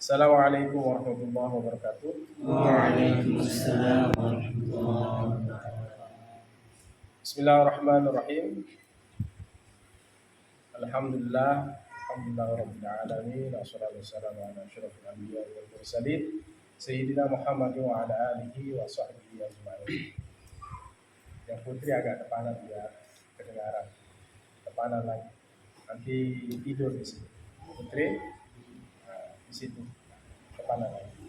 Assalamualaikum warahmatullahi wabarakatuh. Waalaikumsalam warahmatullahi wabarakatuh. Bismillahirrahmanirrahim. Alhamdulillah, alhamdulillah rabbil alamin. Wassalatu wassalamu ala asyrofil anbiya'i wal mursalin sayyidina Muhammad wa ala alihi wa sahbihi ajma'in. Yang putri agak depanan ya, kedengaran. Depanan lagi. Nanti tidur di sini. Putri di situ. Depanan lagi.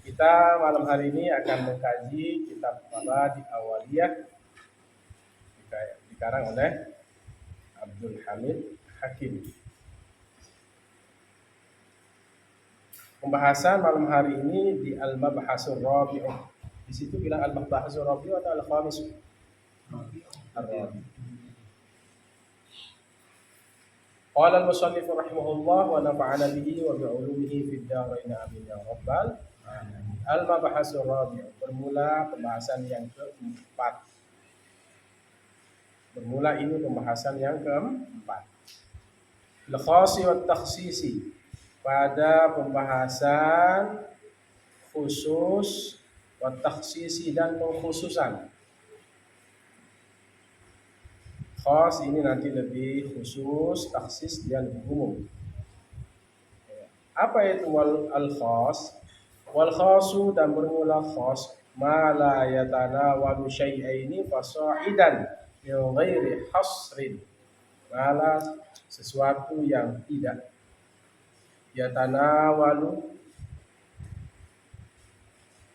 Kita malam hari ini akan mengkaji kitab Mabadi Awaliyah dikarang oleh Abdul Hamid Hakim. Pembahasan malam hari ini di Al-Mabhasur Rabi'ah. Di situ bilang Al-Mabhasur Rabi'ah atau Al-Khamis? Ar-Rabi'. Qala al-musannif rahimahullah wa nafa'ana bihi wa bi'ulumihi fid dharain amin ya rabbal alamin. Al-Mabhasur Rabi'ah, bermula pembahasan yang keempat. Bermula ini pembahasan yang keempat. Al-khasi wa takhsisi, pada pembahasan khusus wa takhsisi dan pengkhususan. Khas ini nanti lebih khusus, takhsis dia lebih umum. Apa itu al-khas? Wal khasu, dan bermula khas ma la yatanawalu syai'aini fasa'idan min ghairi hasrin. Malah sesuatu yang tidak yatanawalu,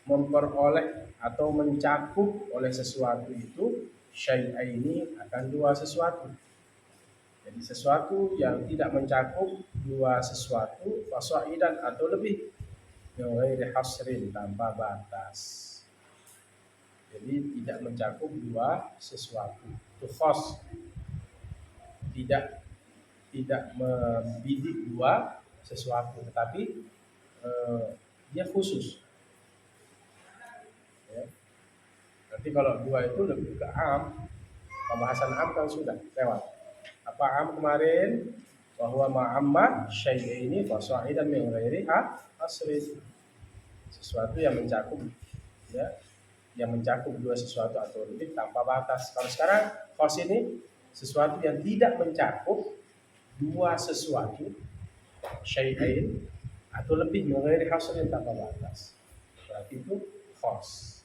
memperoleh atau mencakup oleh sesuatu itu, syai'aini, akan dua sesuatu. Jadi sesuatu yang tidak mencakup dua sesuatu, fasa'idan atau lebih, min ghairi hasrin, tanpa batas. Jadi tidak mencakup dua sesuatu. Itu khas. Tidak membidik dua sesuatu, tetapi dia khusus. Ya. Nanti kalau dua itu lebih ke am, pembahasan am kan sudah lewat. Apa am kemarin? Bahwa ma'amma syai'ini fasa'idan min ghairi asrin. Sesuatu yang mencakup, ya, yang mencakup dua sesuatu atau lebih tanpa batas. Kalau sekarang khas ini sesuatu yang tidak mencakup dua sesuatu, syai'ain, atau lebih, min ghairi hasrin, tanpa batas. Berarti itu khas.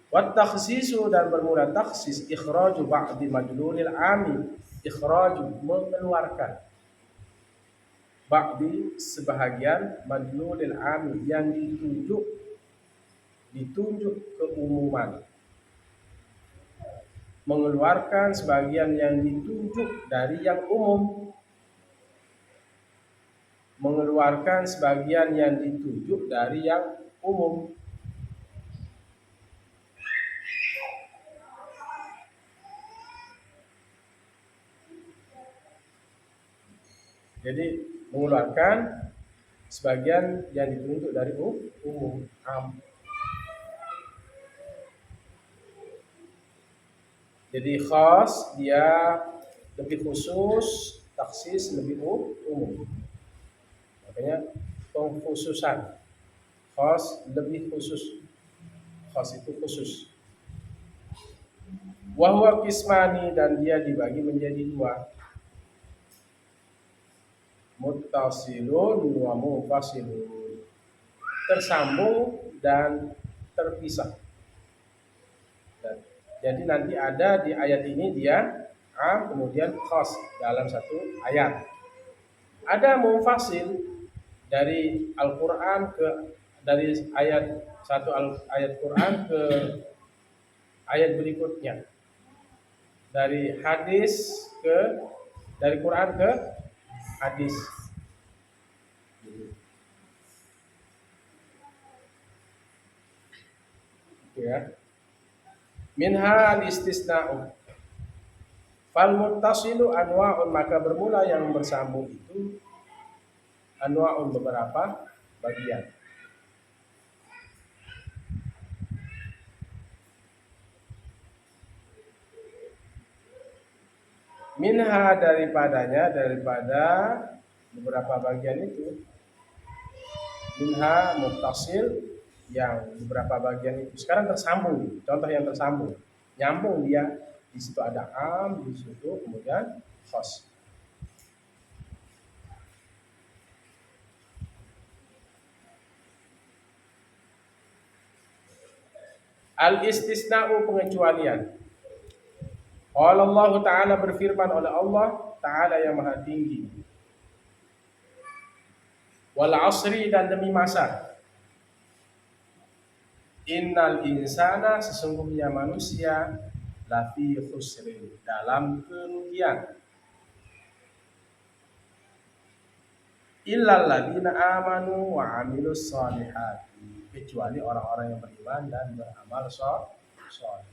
Wat takhsisu, dan bermula takhsis, ikhraju ba'di madlulil ami, ikhraju, mengeluarkan, ba'di, sebahagian, madlulil ami, yang ditunjuk keumuman, mengeluarkan sebagian yang ditunjuk dari yang umum, mengeluarkan sebagian yang ditunjuk dari yang umum. Jadi mengeluarkan sebagian yang ditunjuk dari umum, am. Jadi khas dia lebih khusus, taksis lebih umum. Makanya pengkhususan. Khas lebih khusus. Khas itu khusus. Wa huwa qismani, dan dia dibagi menjadi dua. Muttasilun wa munfasilun, tersambung dan terpisah. Jadi nanti ada di ayat ini dia am, kemudian khas dalam satu ayat. Ada munfasil dari Al-Qur'an dari ayat satu ayat Quran ke ayat berikutnya. Dari Quran ke hadis. Gitu ya. Minha al-istisna'u. Fal muttasilu anwa'un, maka bermula yang bersambung itu anwa'un, beberapa bagian. Minha, daripada beberapa bagian itu minha muttasil, yang beberapa bagian itu sekarang tersambung. Contoh yang tersambung, nyambung dia, di situ ada am, di situ kemudian khos. Al istisna'u, pengecualian. Allah Ta'ala berfirman oleh Allah Ta'ala yang maha tinggi, wal asri, dan demi masa, innal insana, sesungguhnya manusia, lafi khusrin, dalam kerugian, illal ladina amanu wa amilus solihati, kecuali orang-orang yang beriman dan beramal soleh.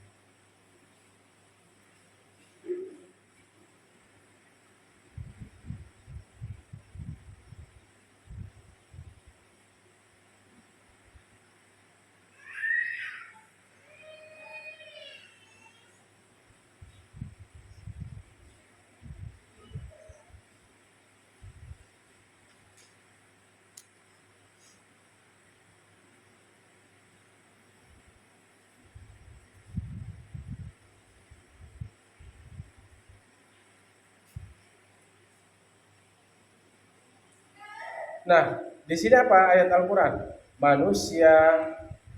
Nah, di sini apa ayat Al-Quran? Manusia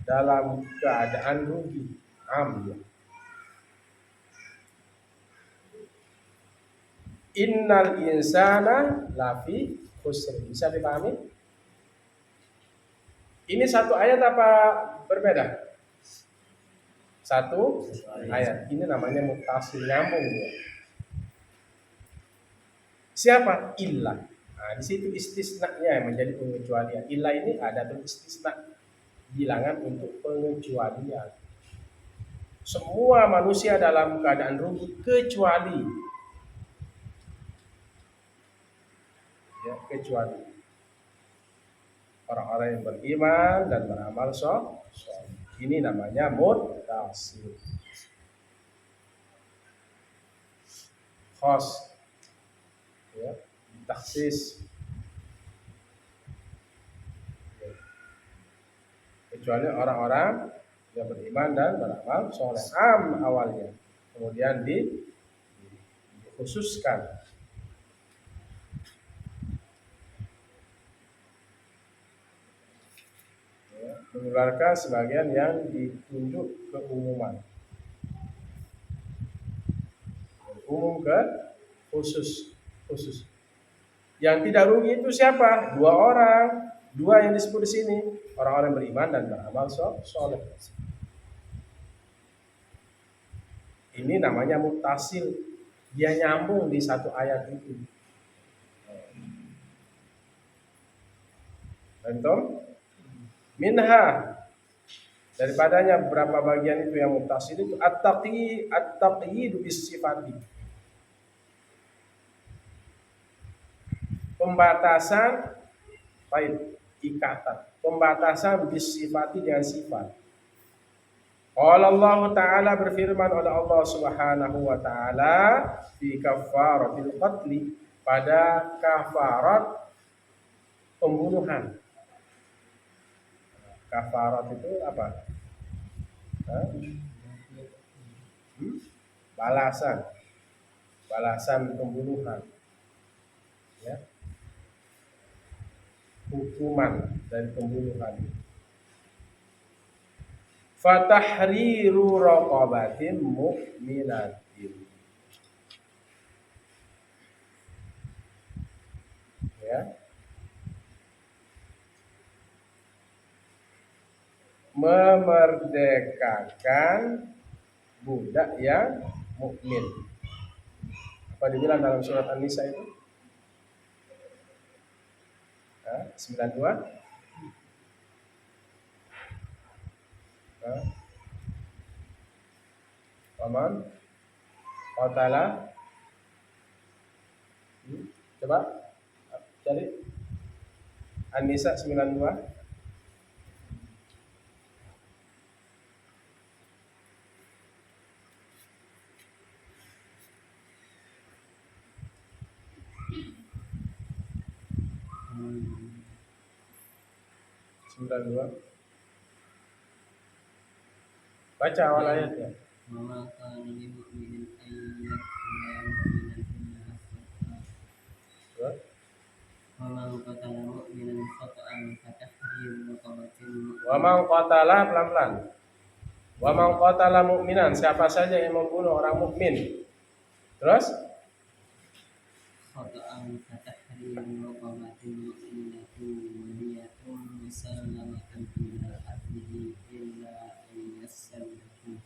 dalam keadaan rugi. Ya. Innal insana lafi khusr. Bisa dipahami? Ini satu ayat apa berbeda? Satu ayat. Ini namanya muttasil, nyambung ya. Siapa? Illa. Nah, di situ istisna-nya yang menjadi pengecualian. Illa ini ada tuh istisna, bilangan untuk pengecualian. Semua manusia dalam keadaan rugi kecuali kecuali orang-orang yang beriman dan beramal soleh. Ini namanya muttasil. Khos, ya, taksis, kecuali orang-orang yang beriman dan beramal soleh. Am awalnya, kemudian dikhususkan. Mengeluarkan sebagian yang ditunjuk keumuman, umum ke khusus. Yang tidak rugi itu siapa? Dua orang, dua yang disebut di sini, orang-orang beriman dan beramal soleh. Ini namanya muttasil, dia nyambung di satu ayat itu. Tentu minha, daripadanya beberapa bagian itu yang muttasil itu at-taqyidu bis-sifati, pembatasan, ikatan, pembatasan bis-sifati, dengan sifat. Allah Ta'ala berfirman oleh Allah Subhanahu wa Ta'ala fi kafaratil qatli, pada kafarat pembunuhan. Kafarat itu apa? Balasan pembunuhan, ya, hukuman dari pembunuhan. Fatahriru raqabatin mu'minatin, ya, memerdekakan budak yang mukmin. Apa dibilang dalam surat An-Nisa itu? 92. Paman qatala. Coba cari An-Nisa 92. 92. Baca awal ayatnya. وما كان لمؤمن أن يقتل مؤمنا إلا خطأ Terus, ومن قتل مؤمنا خطأ فتحرير رقبة wa man qatala pelan-pelan. Wa man qatala mu'minan, siapa saja yang membunuh orang mukmin. Terus, خطأ فتحرير رقبة مؤمنة ودية مسلمة إلى أهله إلا أن يصدقوا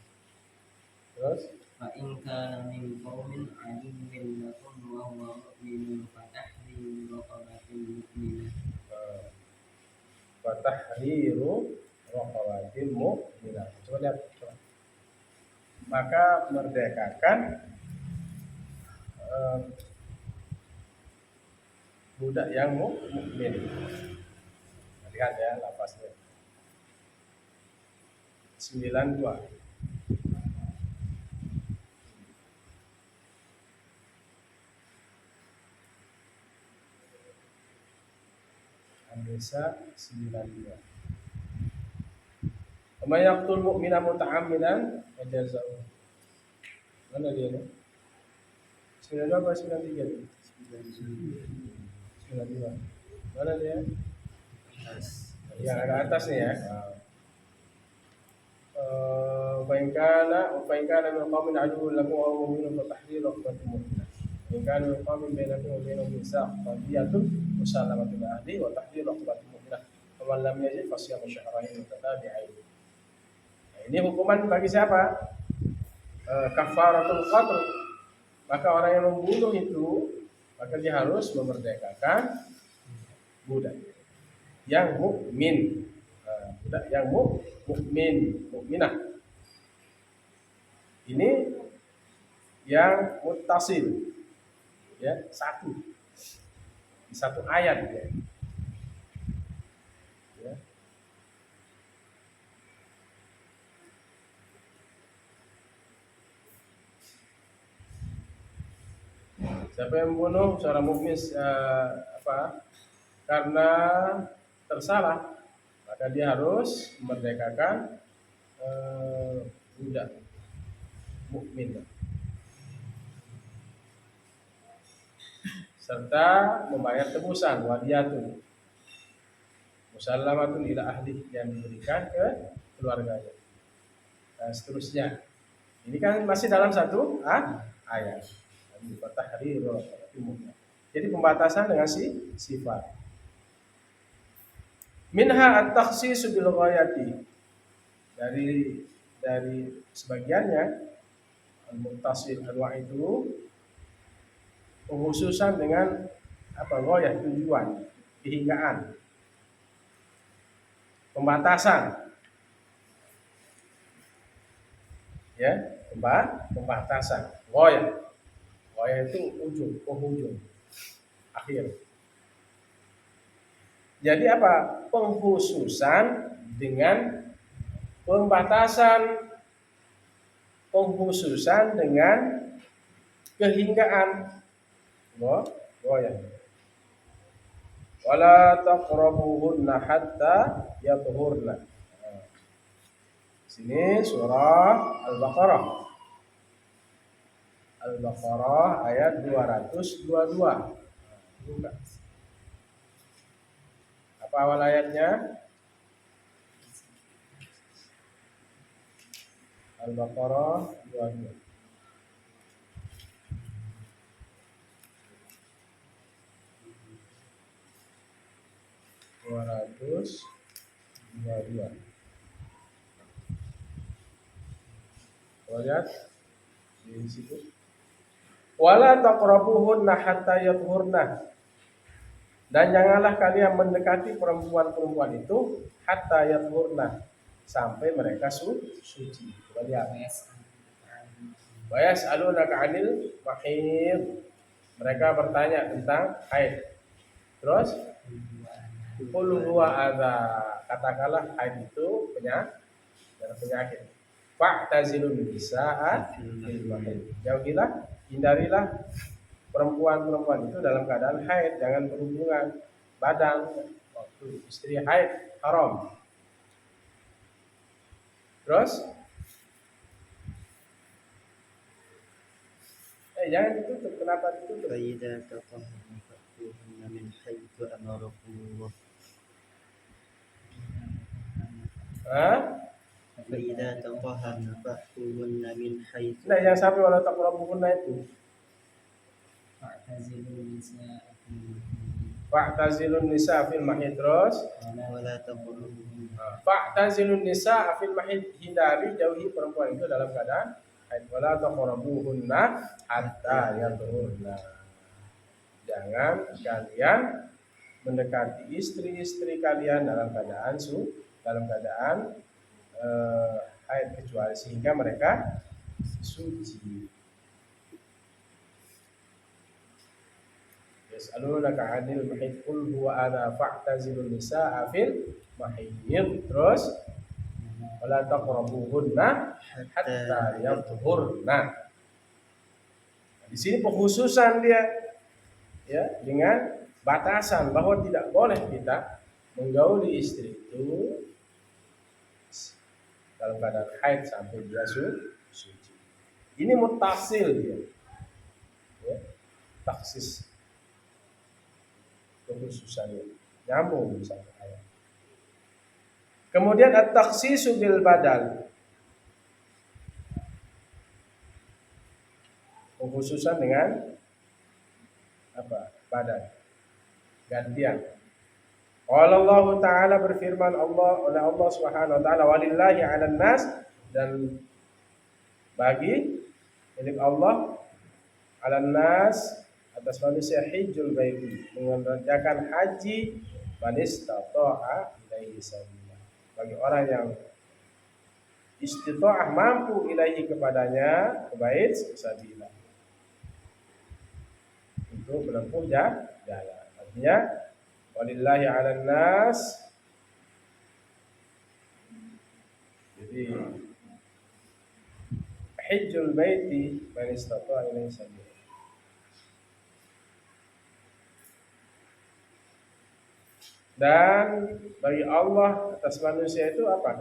terus, فإن كان من قوم عدو لكم وهو مؤمن فتحرير رقبة مؤمنة wa tahriru raqabatin mu'minah. Coba lihat. Coba. Maka merdekakan budak yang mukmin. Lihat ya lafaznya. 92. An-Nisa 92. Wa may yaqtul mu'mina muta'ammidan fajaza'u. Mana dia nih? 92 apa 93? 92. Mana dia? Yang ada atas nih ya. Fa in kana min qaumin aduwwun lakum wa huwa mu'minun fa tahriru raqabatin mu'minah. Wa in kana min qaumin bainakum wa bainahum mitsaq fa diyatun musallamatun ila ahli wa tahriru raqabatin mu'minah. Fa man lam yajid fa siyamu syahrayn mutatabi'ain. Nah, ini hukuman bagi siapa? Kafaratul qatl. Maka orang yang membunuh itu maka dia harus memerdekakan budak yang mukmin. Budak yang mukminah. Ini yang muttasil, ya, satu di satu ayat ya. Ya. Siapa yang membunuh seorang mukmin karena tersalah, maka dia harus memerdekakan budak mukmin serta membayar tebusan wadiyatun musallamatun ila ahli, yang diberikan ke keluarganya. Dan seterusnya. Ini kan masih dalam satu ayat. Jadi pembatasan dengan sifat. Minha at-takhsisu bil ghayati. Dari sebagiannya al-muttasil anwa itu penghususan dengan ghayah, tujuan, kehinggaan. Pembatasan. Ya, pembatasan. Ghayah. Ghayah itu ujung, penghujung, akhir. Jadi apa? Penghususan dengan pembatasan, penghususan dengan kehinggaan. Ghayah. Wala taqrabuhunna hatta yathurna. Sini surah Al-Baqarah. Al-Baqarah ayat 222. Buka. Apa awal ayatnya? Al-Baqarah 22. Lihat di situ. Wala taqrabuhunna hatta yathurna. Dan janganlah kalian mendekati perempuan-perempuan itu hatta yathurna, sampai mereka suci. Coba lihat. Wa yas'alunaka 'anil mahid. Mereka bertanya tentang haid. Terus qul huwa adza. Katakanlah haid itu penyakit. Fa'tazilun nisaa fil mahid. Jauhilah, hindarilah perempuan-perempuan itu dalam keadaan haid, jangan berhubungan badan waktu istri haid. haram. Terus jangan ditutup. Kenapa ditutup? فإذا تطهرن فأتوهن من حيث أمركم الله فإذا تطهرن فأتوهن من حيث Nah, yang sampai wala taqrabuhunna itu. Fa'tazilun nisa fil mahid terus. ولا تقربوهن Fa'tazilun nisa fil mahid, hindari, jauhi perempuan itu dalam keadaan haid. Wala taqrabuhunna hatta yatahurna. Jangan kalian mendekati istri-istri kalian dalam keadaan haid, kecuali sehingga mereka suci. Yas'alunaka 'anil mahid qul huwa adha fa'tazilun nisaa fil mahid. Terus wala taqrabuhunna hatta yatahurna. Di sini pengkhususan dia, ya, dengan batasan bahwa tidak boleh kita menggauli istri itu dalam keadaan haid sampai dia suci. Ini mutasil dia, ya, taksis kekhususannya, nyambung sama ayat. Kemudian at-takhsisu bil badal, kekhususan dengan apa? Badal, gantian. Allah Ta'ala berfirman, oleh Allah Subhanahu wa taala, walillahi 'alan nas, dan bagi milik Allah 'alan nas, atas manusia, hijjul baiti, mengerjakan haji, man istata'a ilaihi sabila, bagi orang yang istita'ah, mampu, ilaihi kepadanya, ke bait sabila, untuk menempuh jalan. Artinya walillahi 'alan nas, jadi hijjul baiti man istata'a ilaihi sabila. Dan bagi Allah atas manusia itu apa?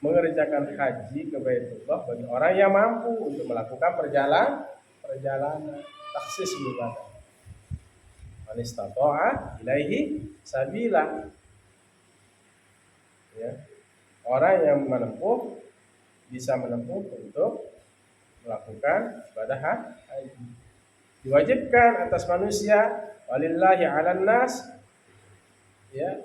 Mengerjakan haji ke Baitullah bagi orang yang mampu untuk melakukan perjalanan. Taksis ibadah. Man istata'a ilaihi sabila. Ya. Orang yang bisa menempuh untuk melakukan ibadah haji. Diwajibkan atas manusia, walillahi 'alan nas, ya,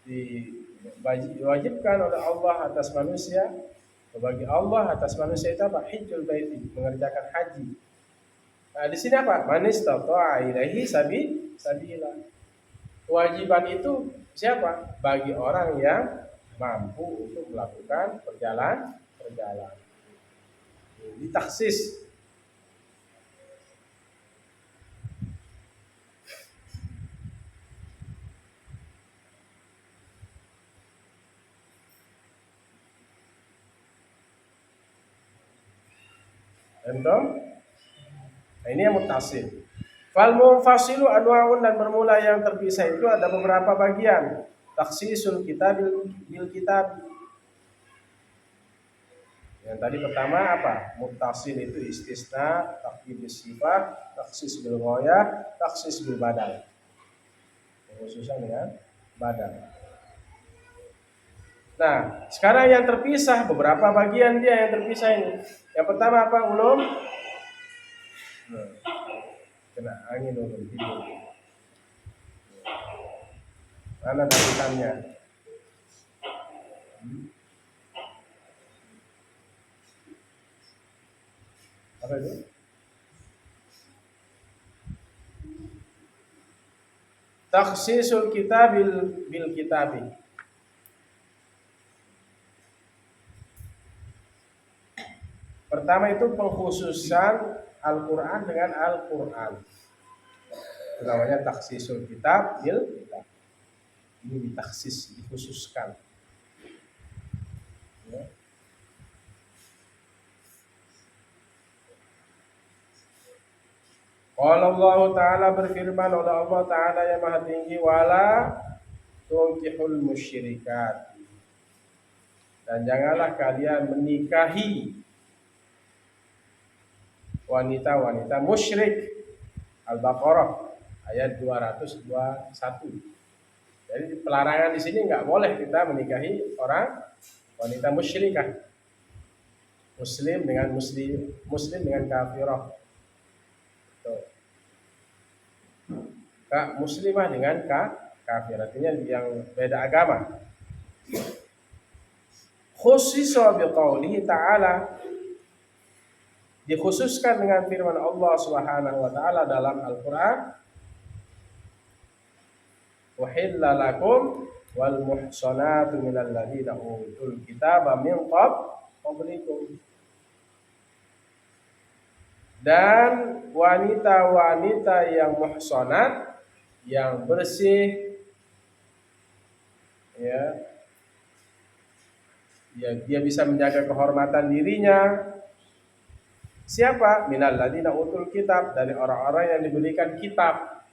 diwajibkan oleh Allah atas manusia, bagi Allah atas manusia itu apa? Hijjul baiti, mengerjakan haji. Nah, di sini apa? Man istata'a ilaihi sabila. Kewajiban itu siapa? Bagi orang yang mampu untuk melakukan perjalanan. Ditaksis. Entah? Nah, ini yang mutasil. Fal munfasilu anwa'un, dan bermula yang terpisah itu ada beberapa bagian. Taksisul kitab bil kitab. Yang tadi pertama apa? Mutasil itu istisna, takdir sifat, taksis bil ghayah, taksis bil badal. Khususnya dengan badal. Nah, sekarang yang terpisah, beberapa bagian dia yang terpisah ini. Yang pertama apa, ulum? Kena angin ulum tidur. Mana barisannya? Apa itu? Takhsisul kitab bil kitabi. Pertama itu pengkhususan Al-Quran dengan Al-Quran. Itu namanya takhsisul kitab bil kitab. Ini ditaksis, dikhususkan. Ya. Qala Allah Ta'ala berfirman oleh Allah Ta'ala yang maha tinggi, wala tunkihul musyrikat, dan janganlah kalian menikahi wanita-wanita musyrik. Al-Baqarah ayat 221. Jadi pelarangan di sini nggak boleh kita menikahi orang wanita musyrikah. Muslim dengan muslim, muslim dengan kafirah. Tuh. Kak muslimah dengan kafir, artinya yang beda agama. Khususnya biqaulihi ta'ala, dikhususkan dengan firman Allah Subhanahu wa taala dalam Al-Qur'an, uhilla lakum wal muhsanatu minal ladzina utul kitaba min qablikum, dan wanita-wanita yang muhsanat, yang bersih, ya, dia bisa menjaga kehormatan dirinya. Siapa? Minal ladzina utul kitab, dari orang-orang yang diberikan kitab.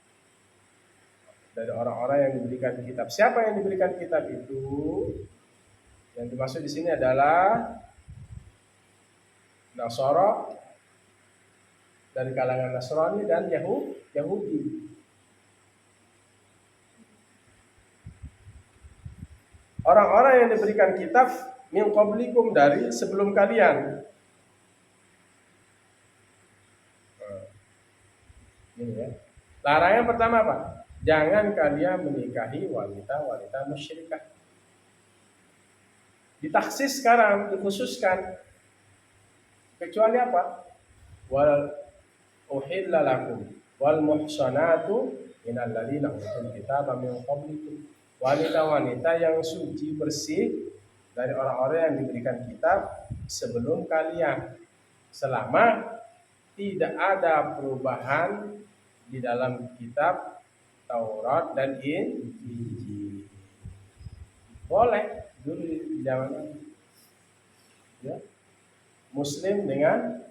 Dari orang-orang yang diberikan kitab. Siapa yang diberikan kitab itu? Yang dimaksud di sini adalah Nasara, dari kalangan Nasrani, dan Yahudi. Orang-orang yang diberikan kitab min qablikum, dari sebelum kalian. Ini ya. Larangan pertama apa? Jangan kalian menikahi wanita-wanita musyrikah. Ditaksis sekarang, dikhususkan. Kecuali apa? Wal uhilla lakum wal muhsanatu minal ladzina utul kitaba min qablikum. Wanita-wanita yang suci bersih dari orang-orang yang diberikan kitab sebelum kalian, selama tidak ada perubahan di dalam kitab Taurat dan Injil. Boleh dulu di zaman itu, ya. Muslim dengan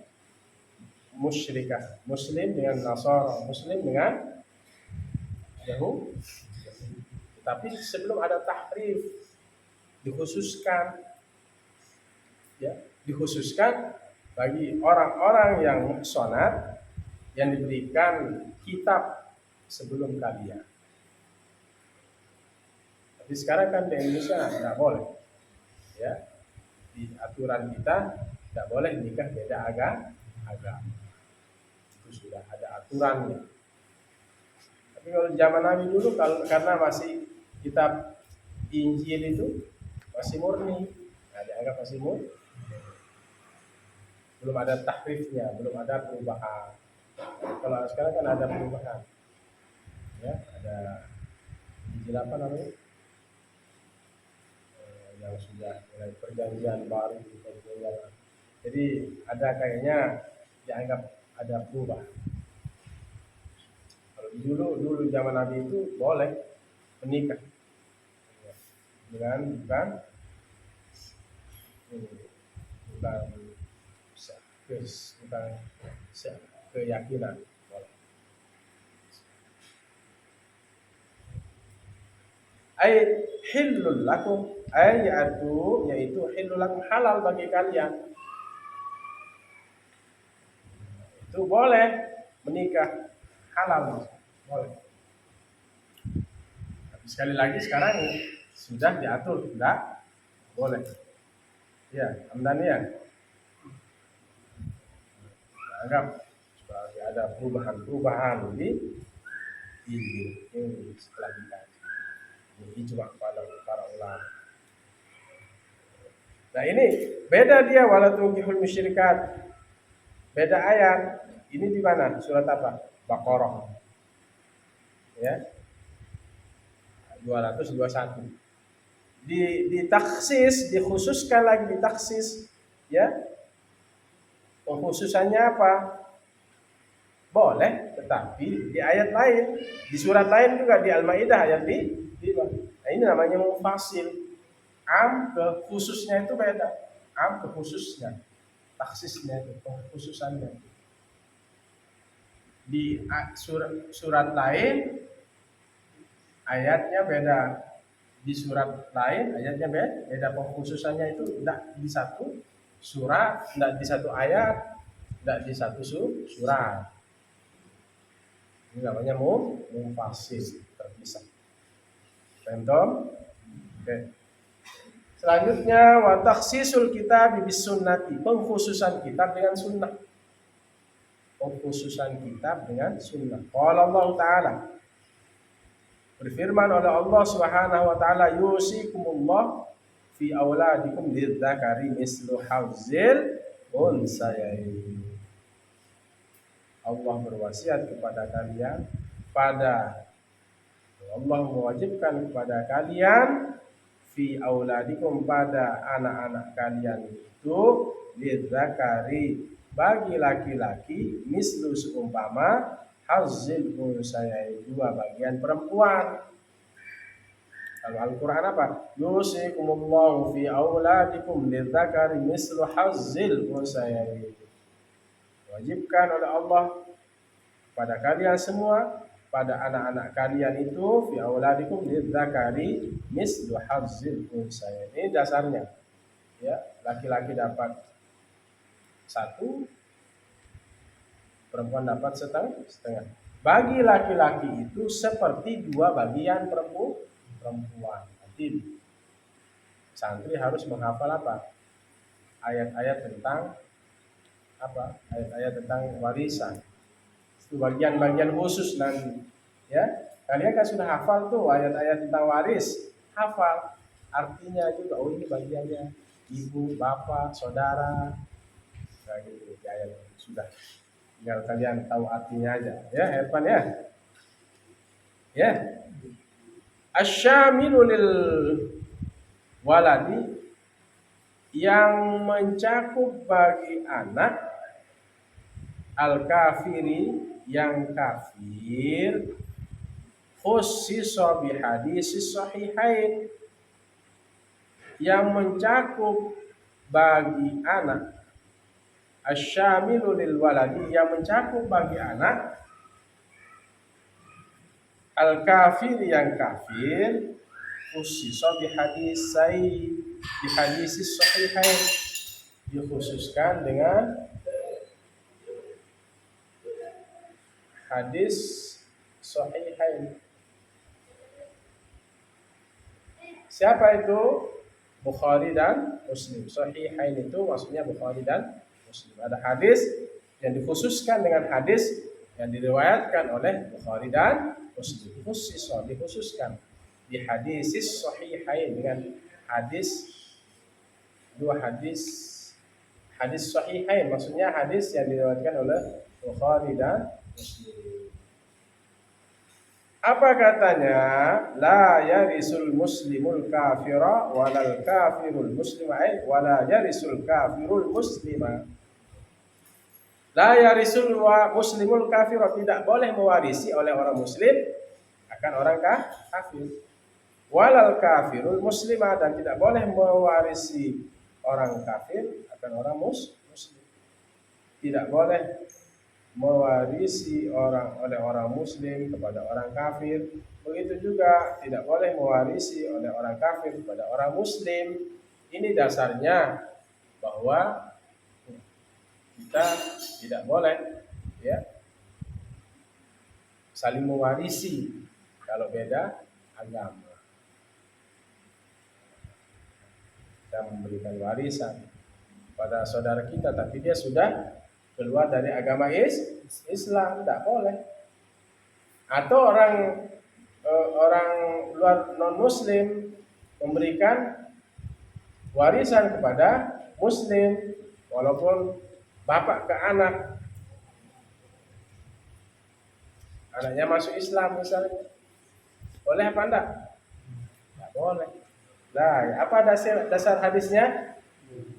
musyrikah, Muslim dengan Nasara, Muslim dengan Yahudi. Tapi sebelum ada tahrif, dikhususkan, ya, dikhususkan bagi orang-orang yang muhsanat, yang diberikan kitab sebelum kalian. Tapi sekarang kan di Indonesia tidak boleh, ya, di aturan kita tidak boleh nikah beda agama. Itu sudah ada aturannya. Tapi kalau zaman Nabi dulu, karena masih kitab Injil itu masih murni, nah, dianggap masih murni, belum ada tahrifnya, belum ada perubahan. Kalau sekarang kan ada perubahan, ya, ada Injil apa namanya, yang sudah mulai perjanjian baru, perjanjian. Jadi ada kayaknya dianggap ada perubahan. Kalau dulu zaman Nabi itu boleh menikah dengan bukan keyakinan. Ay hillul lakum, yaitu hillul lakum, halal bagi kalian. Itu boleh menikah, halal, boleh. Tapi sekali lagi sekarang sudah diatur, tidak boleh. Ya, Hamdani ya. Anggap sebagai ada perubahan di ini setelah dikaji. Ini ijma para ulama. Nah ini beda dia, wala tunkihul musyrikat. Beda ayat. Ini di mana? Surat apa? Baqarah. Ya. 221. Ditaksis, dikhususkan lagi, ditaksis, ya. Pengkhususannya apa? Boleh, tetapi di ayat lain, di surat lain juga, di Al-Maidah ayat di. Nah, ini namanya mufasil. Am ke khususnya itu beda. Am ke khususnya, taksisnya itu, pengkhususannya. Di surat lain ayatnya beda, di surat lain ayatnya beda. Pengkhususannya itu tidak di satu surat, tidak di satu ayat, tidak di satu surat. Ini namanya mufassir, terpisah. Random. Oke. Selanjutnya wa takhsisul kitab bis sunnati, pengkhususan kitab dengan sunnah. Pengkhususan kitab dengan sunnah. Qala Allah Ta'ala, berfirman oleh Allah Subhanahu wa taala, yusikumullah fi auladikum lidzakari mislu hauzzil unsayain. Allah berwasiat kepada kalian, Allah mewajibkan kepada kalian fi auladikum, pada anak-anak kalian itu, lidzakari, bagi laki-laki, mislu seumpama hazzil unsayain, dua bagian perempuan. Kalau Al-Quran apa? Yusikumullahu fi auladikum lidzakari mislu hazzil unsayain. Wajibkan oleh Allah pada kalian semua, pada anak-anak kalian itu, fi auladikum lidzakari mislu hazzil unsayain. Ini dasarnya. Ya, laki-laki dapat satu, perempuan dapat setengah. Bagi laki-laki itu seperti dua bagian perempuan. Nanti santri harus menghafal apa? Ayat-ayat tentang apa? Ayat-ayat tentang warisan. Itu bagian-bagian khusus nanti. Ya, kalian kan sudah hafal tuh ayat-ayat tentang waris. Hafal. Artinya juga, oh ini bagiannya ibu, bapak, saudara. Nah gitu, ayat sudah. Tinggal kalian tahu artinya aja. Ya, Evan ya. Ya. Asyamilu lil waladi, yang mencakup bagi anak, al-kafiri, yang kafir, khussisa bi hadisis sahihain, yang mencakup bagi anak, asyamilu lil waladi, yang mencakup bagi anak, al-kafir, yang kafir, khussisa bi hadisis sahihain, dikhususkan dengan hadis sahihain. Siapa itu? Bukhari dan Muslim. Sahihain itu maksudnya Bukhari dan Muslim. Ada hadis yang dikhususkan dengan hadis yang diriwayatkan oleh Bukhari dan Muslim. Dikhususkan di hadisis sahihain, dengan hadis, dua hadis sahihain, maksudnya hadis yang diriwayatkan oleh Bukhari dan Muslim. Apa katanya? La yarisul muslimul kafira walal kafirul muslima, wala yarisul kafirul muslima. La yarisul muslimul kafira, tidak boleh mewarisi oleh orang muslim akan orang kafir. Walal kafirul muslima, dan tidak boleh mewarisi orang kafir akan orang muslim. Tidak boleh mewarisi oleh orang muslim kepada orang kafir. Begitu juga tidak boleh mewarisi oleh orang kafir kepada orang muslim. Ini dasarnya bahwa kita tidak boleh ya saling mewarisi kalau beda agama. Kita memberikan warisan pada saudara kita tapi dia sudah keluar dari agama Islam, tidak boleh. Atau orang luar non muslim memberikan warisan kepada muslim walaupun bapak ke anak, anaknya masuk Islam misalnya, boleh apa enggak? Tidak boleh. Nah, apa dasar hadisnya?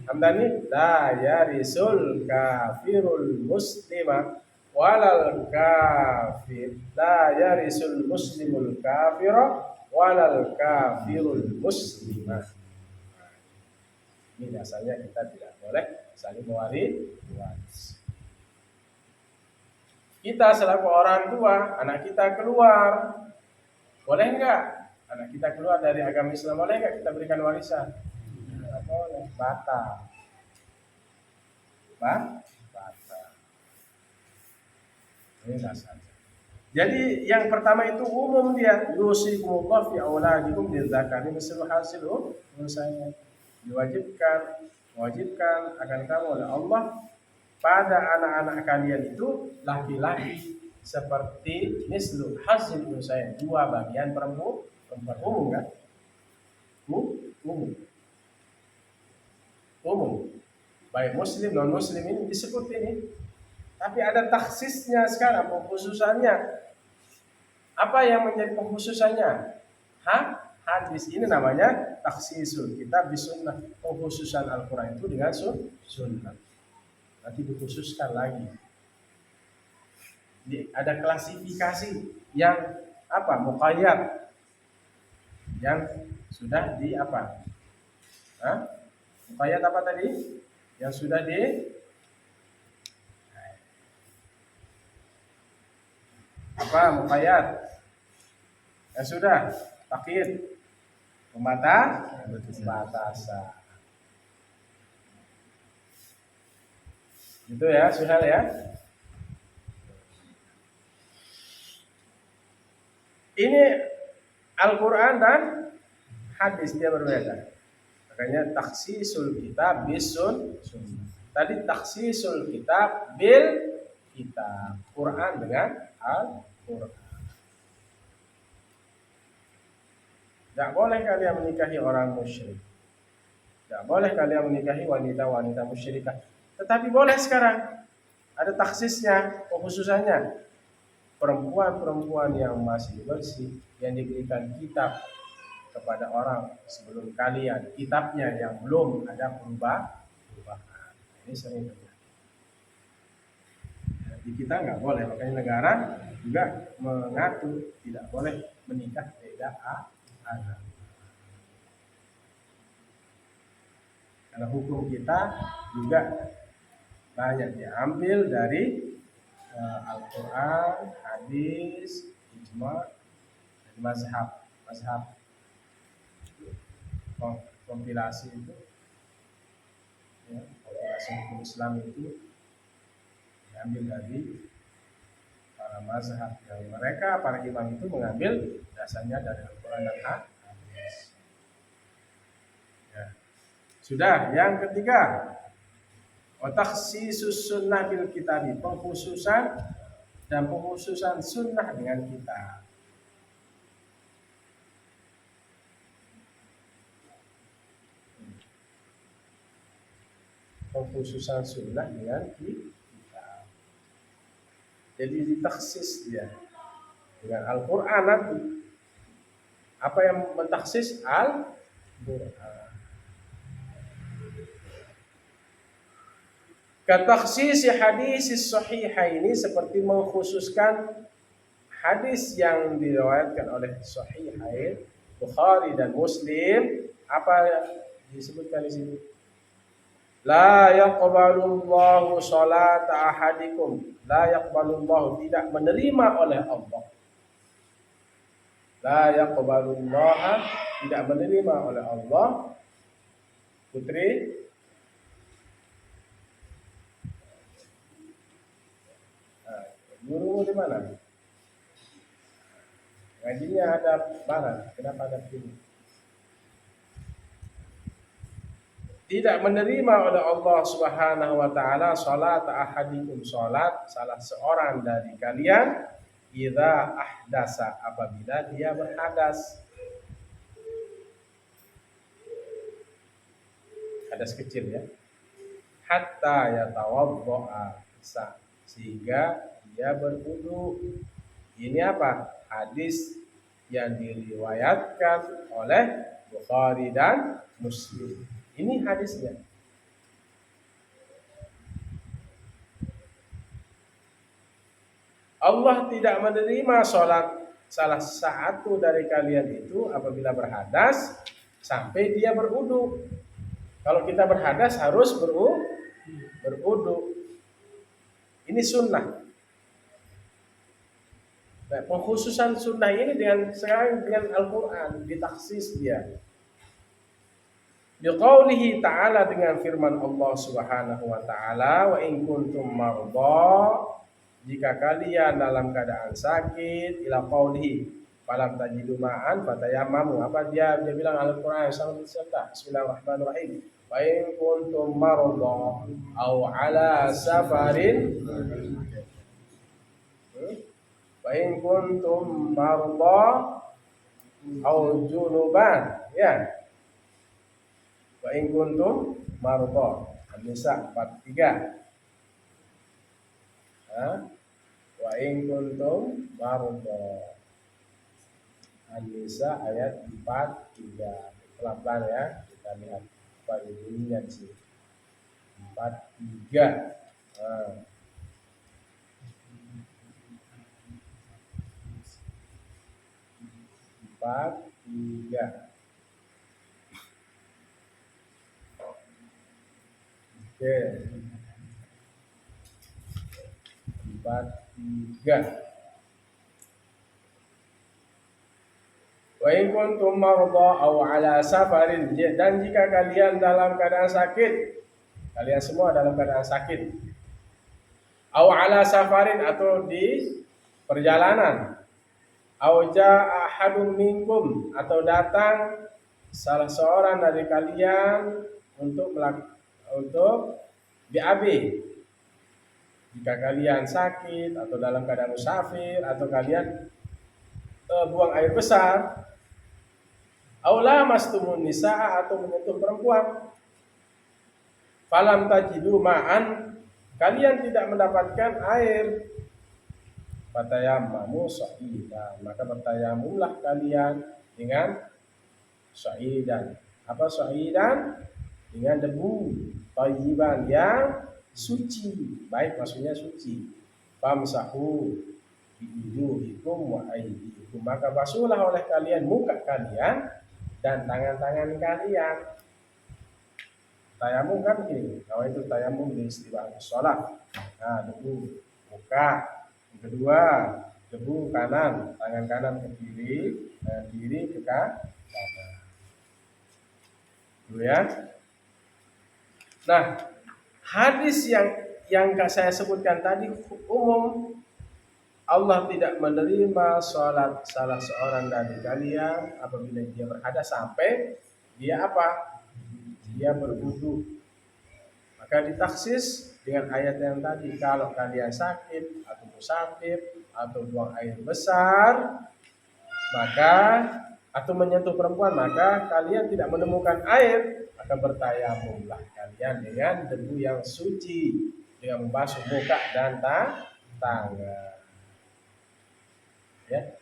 Hamdani, la yarisul kafirul muslima walal kafir, la yarisul muslimul kafira walal kafirul muslima. Ini dasarnya kita tidak boleh saling mewaris. Kita selaku orang tua, anak kita keluar, boleh nggak? Anak kita keluar dari agama Islam, boleh nggak kita berikan warisan? Nggak boleh, batal. Batal. Ini dasar. Jadi yang pertama itu umum dia, yusikumullah fi auladikum lidzakari mislu hasil unsayyin. Diwajibkan akan kamu oleh Allah pada anak-anak kalian itu laki-laki seperti mislu hasil unsayyin, dua bagian perempuan umum kan? Umum. Umum. Baik muslim non muslim ini disebut ini. Tapi ada taksisnya sekarang, pengkhususannya. Apa yang menjadi pengkhususannya? Hadis ini namanya taksisul kitab bisunnah, pengkhususan Al-Quran itu dengan sunnah. Nanti dikhususkan lagi. Ada klasifikasi yang apa? Muqayyad, yang sudah di apa? Muqayyad apa tadi? Yang sudah di apa? Muqayyad yang sudah takyid, pembatasan. Itu ya, sudah ya. Ini Al-Quran dan hadis dia berbeda. Makanya taksisul kitab bisun. Tadi taksisul kitab bil kitab. Quran dengan Al-Quran. Tidak boleh kalian menikahi orang musyrik. Tidak boleh kalian menikahi wanita-wanita musyrikah. Tetapi boleh sekarang. Ada taksisnya, pengkhususannya. Perempuan-perempuan yang masih bersih, yang diberikan kitab kepada orang sebelum kalian, kitabnya yang belum ada perubahan. Ini sering terjadi. Di kita nggak boleh, makanya negara juga mengatur tidak boleh menikah beda agama. Karena hukum kita juga banyak diambil dari Al-Quran, hadis, ijma, dan mazhab kompilasi itu, ya, kompilasi hukum Islam itu diambil dari para mazhab yang mereka para imam itu mengambil dasarnya dari Al-Quran dan hadis. Ya. Sudah, yang ketiga, takhsisus sunnah bil kitabi, pengkhususan dan pengkhususan sunnah dengan kitab. Pengkhususan sunnah dengan kitab. Jadi ditaksis dia dengan Al-Quran nanti. Apa yang mentaksis Al-Quran? Katakhsisi hadis sahihaini, seperti mengkhususkan hadis yang diriwayatkan oleh sahihain Bukhari dan Muslim. Apa disebutkan di sini? La yaqbalullahu salata ahadikum. La yaqbalullahu, tidak menerima oleh Allah. La yaqbalullaha, tidak menerima oleh Allah. Putri, guru di mana? Ngajinya ada barat, kenapa ada sini? Tidak menerima oleh Allah Subhanahu wa taala salat ahadikum, salat salah seorang dari kalian, idza ahdasa, apabila dia berhadas. Hadas kecil ya. Hatta yatawaddo'a, sehingga dia berwudu. Ini apa? Hadis yang diriwayatkan oleh Bukhari dan Muslim. Ini hadisnya. Allah tidak menerima sholat salah satu dari kalian itu apabila berhadas sampai dia berwudu. Kalau kita berhadas harus berwudu. Ini sunnah. Nah, pengkhususan sunnah ini dengan sekarang dengan Al-Quran ditaksis dia. Biqaulihi ta'ala dengan firman Allah Subhanahu wa taala, wa in kuntum mardha, jika kalian dalam keadaan sakit, ila qaulihi falam tajidu ma'an fatayammamu. Apa dia bilang Al-Qur'an sama serta Bismillahirrahmanirrahim. Wa in kuntum mardha aw ala safarin, wa in kuntum mardha aw junuban, ya. Wa in kuntum mardha, An-Nisa 43. Wa in kuntum mardha, An-Nisa ayat 43. Pelan-pelan ya, kita lihat apa bunyinya di sini. 43. Nah, 43. Oke. 43. Wa in kuntum mardha aw ala safarin, dan jika kalian dalam keadaan sakit, kalian semua dalam keadaan sakit, aw ala safarin atau di perjalanan, aw jaa ahadun minkum atau datang salah seorang dari kalian untuk BAB, jika kalian sakit atau dalam keadaan musafir atau kalian buang air besar, aula mastumun nisaa atau menyentuh perempuan, falam tajidu ma'an, kalian tidak mendapatkan air, fatayammamu sha'idan, maka bertayamumlah kalian dengan sha'idan. Apa sha'idan? Dengan debu thayyiban yang suci, baik maksudnya suci. Famsahu biwujuhikum wa aydikum, maka basuhlah oleh kalian muka kalian dan tangan-tangan kalian. Tayamum kan begini, kalau itu tayamum di istilah sholat. Nah, debu muka, yang kedua debu kanan, tangan kanan ke kiri, tangan kiri ke kanan. Dulu ya. Nah, hadis yang saya sebutkan tadi umum, Allah tidak menerima sholat salah seorang dari kalian apabila dia berhadas sampai dia apa? Dia berwudu. Maka ditaksis dengan ayat yang tadi, kalau kalian sakit atau musafir atau buang air besar, maka atau menyentuh perempuan, maka kalian tidak menemukan air, maka bertayamumlah kalian dengan debu yang suci, dengan membasuh muka dan tangan. Ya.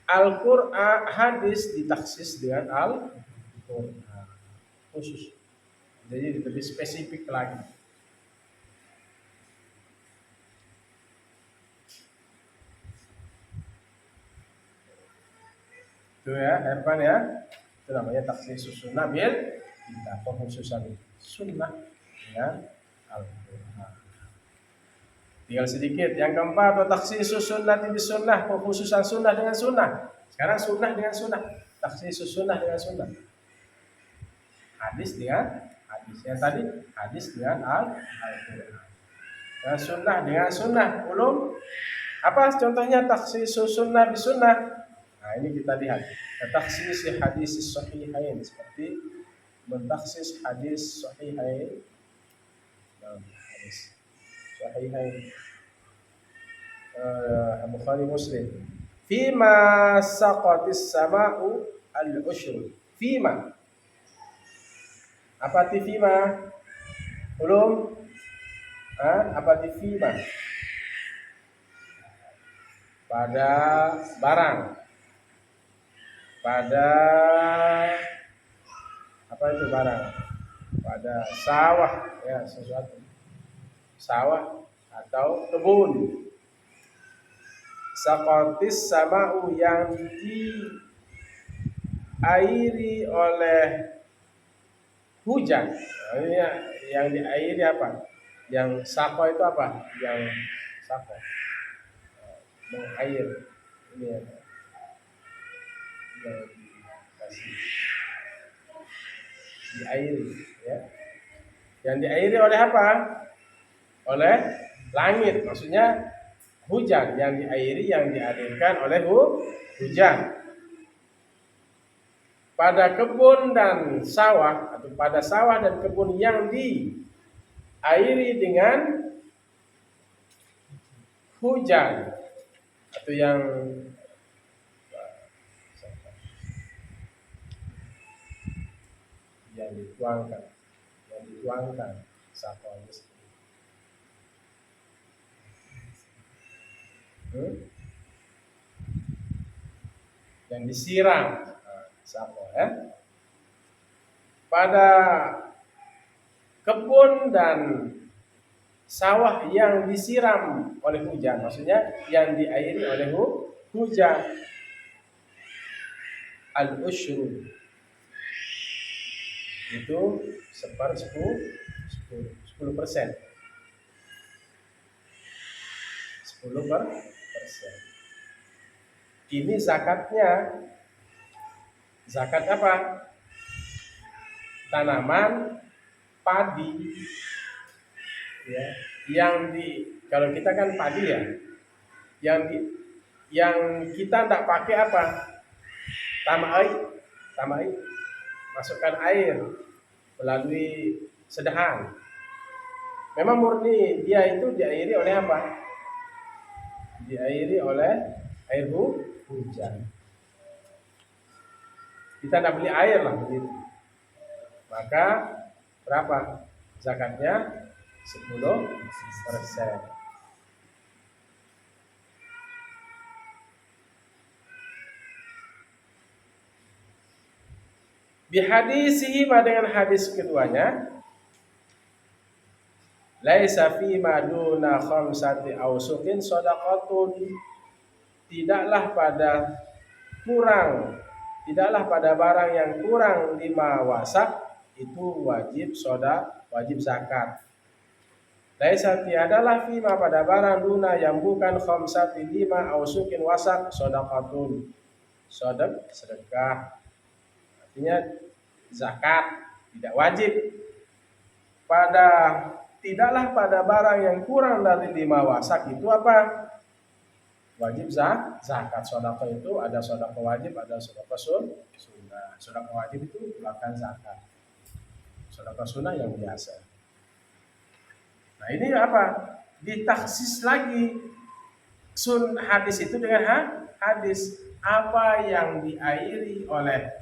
Al-Qur'an, hadis ditaksis dengan Al-Qur'an khusus. Jadi lebih spesifik lagi. Itu ya, Herman ya. Itu namanya taksis sunnah bil kita, pengkhususan sunnah dengan Al-Qur'an. Tinggal sedikit. Yang keempat, wa takhsisus sunnati bis sunnah, pengkhususan sunnah dengan sunnah. Sekarang sunnah dengan sunnah, takhsisus sunnah dengan sunnah. Hadis dengan hadis. Yang tadi hadis dengan Al-Qur'an. Dan sunnah dengan sunnah. Ulum. Apa contohnya takhsisus sunnah bis sunnah? Nah, ini kita lihat. Takhsis hadis sahihain, seperti mentaksis hadis sahihain. Hadis sahihain Bukhari Muslim. Fima saqatis sama'u al-ushru. Fima. Apa ti fima? Belum? Apa ti fima? Pada barang. Pada apa itu barang? Pada sawah, ya, sesuatu. Sawah atau kebun. Saqatis sama'u, yang diairi oleh hujan. Nah, ini yang diairi apa? Yang sako itu apa? Yang sako mengair. diairi, ya. Yang diairi oleh apa? Oleh langit, maksudnya hujan yang diairi, yang dialirkan oleh hujan. Pada kebun dan sawah, atau pada sawah dan kebun yang diairi dengan hujan, atau yang dituangkan sapuannya sendiri. Yang disiram, sapu, ya. Pada kebun dan sawah yang disiram oleh hujan, maksudnya yang diairi oleh hujan, al-usyru itu 10%. 10%. Ini zakatnya. Zakat apa? Tanaman padi, ya. Kalau kita kan padi, ya. Yang kita tidak pakai apa? Tamai, masukkan air melalui sedahan. Memang murni dia itu diairi oleh apa? Diairi oleh air hujan. Kita tidak beli air lah begitu. Maka berapa zakatnya? 10%. Bihadisihi, dengan hadis keduanya, laisa fi maduna khamsati ausukin shadaqatun, tidaklah pada barang yang kurang 5 wasak itu wajib zakat. Laisa, tiadalah fima, pada barang duna yang bukan khamsati 5 ausukin wasak shadaqatun, sedekah. Artinya zakat tidak wajib. Tidaklah pada barang yang kurang dari 5 wasak itu apa? Wajib zakat. Sedekah itu ada sedekah wajib, ada sedekah sunnah. Sedekah wajib itu keluarkan zakat. Sedekah sunnah yang biasa. Nah, ini apa? Ditaksis lagi hadis itu dengan hadis apa yang diairi oleh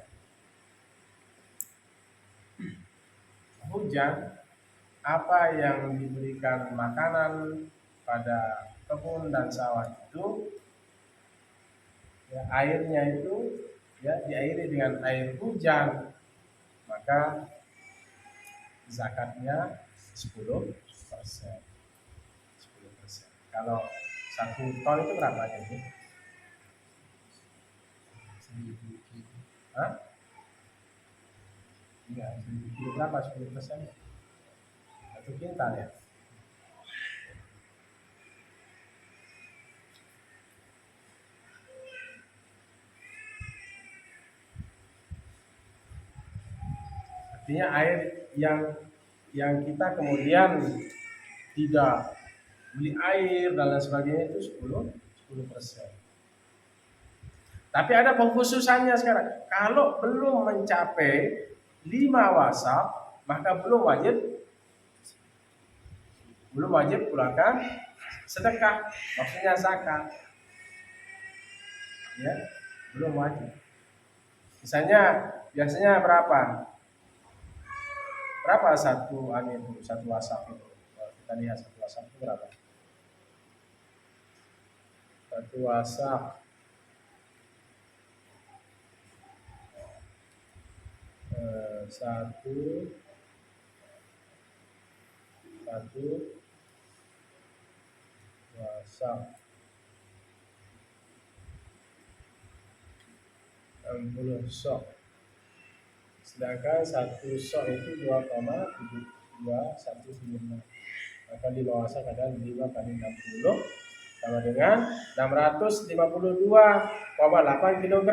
hujan, apa yang diberikan makanan pada kebun dan sawah itu, ya, airnya itu, ya, diairi dengan air hujan, maka zakatnya 10%. Kalau 1 ton itu berapa ini? Hah? Enggak, 1000 kilo berapa 10%? 1 kintal, ya. Artinya air yang kita kemudian tidak beli air dan lain sebagainya itu 10%. Tapi ada pengkhususannya sekarang. Kalau belum mencapai 5 wasak, maka belum wajib keluarkan sedekah, maksudnya zakat. Ya, belum wajib. Misalnya biasanya berapa? Berapa satu wasak itu? Kalau kita lihat satu wasak itu berapa? Satu wasak satu wasak 60 sok. Sedangkan 1 sok itu 2,7195. Maka 5 wasak adalah 5 kali 60 sama dengan 652,8 kg.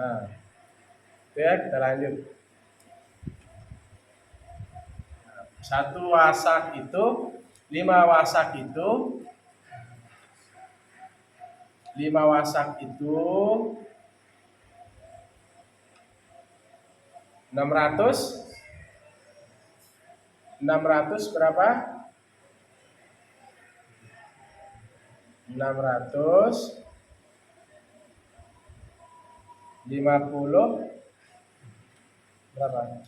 Nah, itu ya, kita lanjut. Satu wasak itu, 5 wasak itu, 600, 600 berapa? 650 berapa?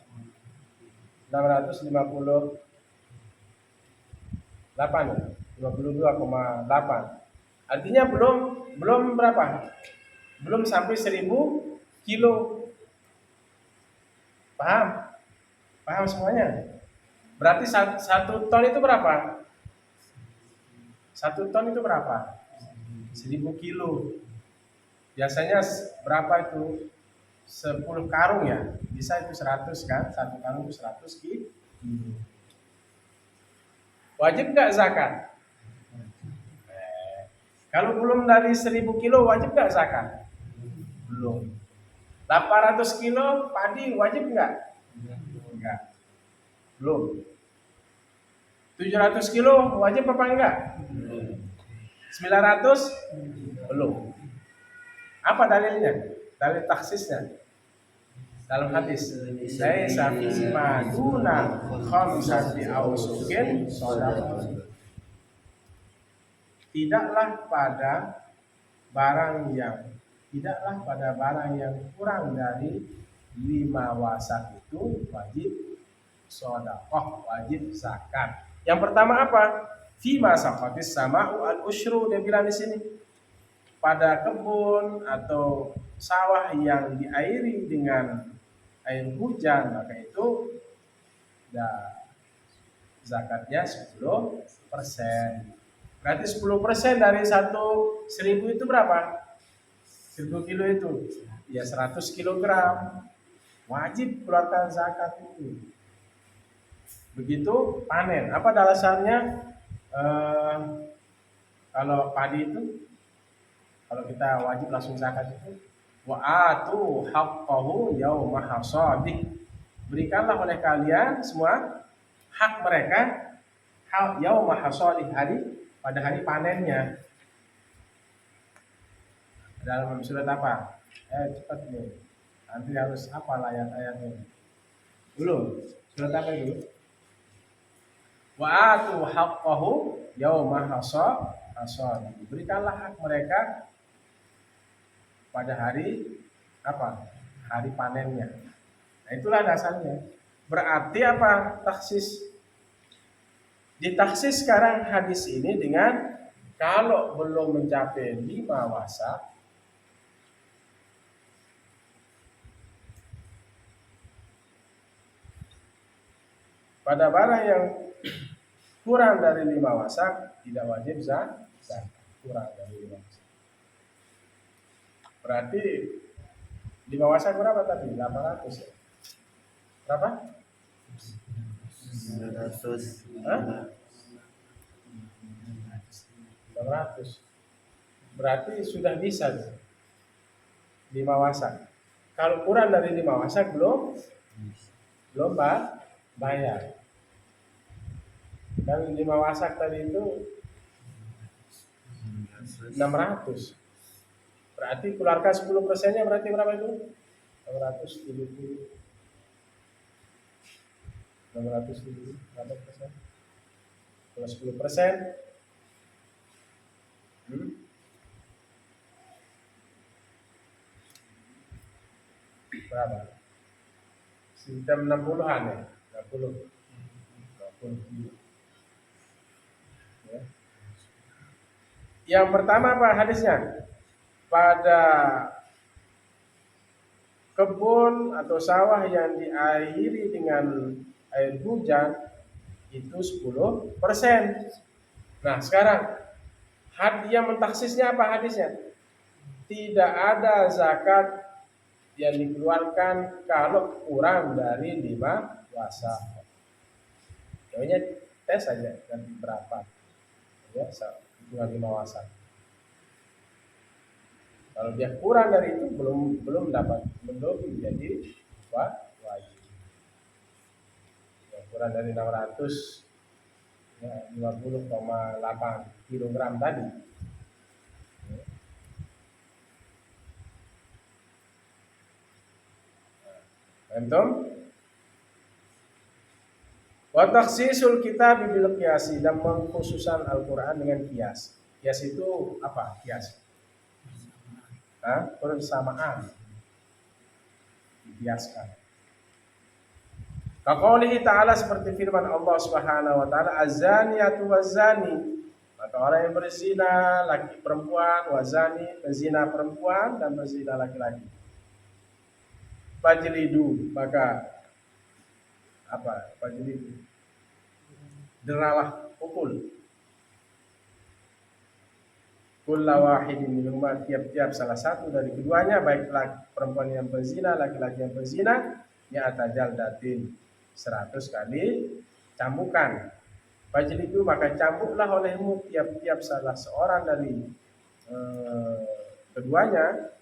658 ya? 52,8. Artinya belum berapa? Belum sampai 1000 kilo. Paham? Paham semuanya? Berarti 1 ton itu berapa? 1 ton itu berapa? 1000 kilo. Biasanya berapa itu? 10 karung ya? Bisa itu 100 kan? 1 karung itu 100 kilo. Wajib nggak zakat? Kalau belum dari 1000 kilo wajib nggak zakat? Belum. 800 kilo padi wajib nggak? Enggak. Belum. 700 kilo wajib apa enggak? 900? Belum. Apa dalilnya? Dalil taksisnya dalam hadis. Laisa fima duna khamsati awsukin shadaqah. Tidaklah pada barang yang kurang dari 5 wasak itu wajib sedekah, wajib zakat. Yang pertama apa? Fima saqatis sama'u al-usyru, dia bilang di sini. Pada kebun atau sawah yang diairi dengan air hujan, maka itu zakatnya 10%. Berarti 10% dari 1000 itu berapa? 1000 kilo itu ya 100 kilogram. Wajib keluarkan zakat itu. Begitu panen. Apa dasarnya? Kalau padi itu, kalau kita wajib langsung zakat itu, wa atu haqqahu yauma hasadih. Berikanlah oleh kalian semua hak mereka yauma hasadih, pada hari panennya. Dalam surat apa? Cepat nih. Nanti harus hafal ayat-ayatnya. Dulu, surat apa itu? Wa atu haqqahu yauma hasad. Berikanlah hak mereka pada hari apa? Hari panennya. Nah, itulah dasarnya. Berarti apa? Taksis. Ditaksis sekarang hadis ini dengan kalau belum mencapai 5 wasak, pada barang yang kurang dari 5 wasak tidak wajib zakat. Kurang dari 5 wasak. Berarti 5 wasak berapa tadi? 800 ya? Berapa? 900. Hah? 800. Berarti sudah bisa 5 wasak. Kalau kurang dari 5 wasak belum bayar. Dan 5 wasak tadi itu 600. Berarti keluarkan 10%-nya berarti berapa itu? 670. 670 berapa persen? Kalau 10%, berapa? Sekitar 60-an ya? 60 kilo. Ya. Yang pertama apa hadisnya? Pada kebun atau sawah yang diairi dengan air hujan itu 10%. Nah, sekarang yang mentaksisnya apa hadisnya? Tidak ada zakat yang dikeluarkan kalau kurang dari 5 wasak. Pokoknya tes saja nanti berapa. Ya, kurang 5 wasak. Kalau dia kurang dari itu belum menjadi wajib. Yang kurang dari 600 ya, 50,8 kilogram tadi. Antum? Wa takhsisul kitab bil qiyasi, dan mengkhususan Al-Qur'an dengan kias. Kias itu apa? Kias. Persamaan. Dikiaskan. Kaqaulihi ta'ala, seperti firman Allah Subhanahu wa taala, az-zaniyatu waz-zani. Maka orang yang berzina laki perempuan, wazani penzina perempuan dan penzina laki-laki. Fajlidu, maka apa? Fajlidu. Deralah, pukul. Kullu wahidin minhuma, tiap-tiap salah satu dari keduanya, baik perempuan yang berzina, laki-laki yang berzina, mi'ata jaldatin, 100 kali cambukan. Fajlidu, maka cambuklah olehmu tiap-tiap salah seorang dari keduanya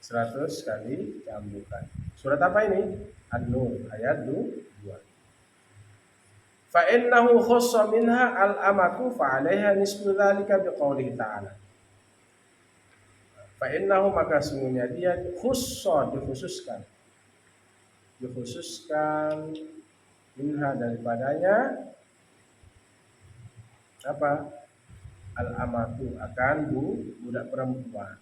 100 kali cambukan. Surat apa ini? An-Nur ayat 2. Fa innahu khassa minha al-amatu fa 'alaiha nisfu dzalika biqoulihi ta'ala. Fa innahu, maka sungguhnya dia dikhususkan minha daripadanya apa? Al-amatu, akan budak perempuan.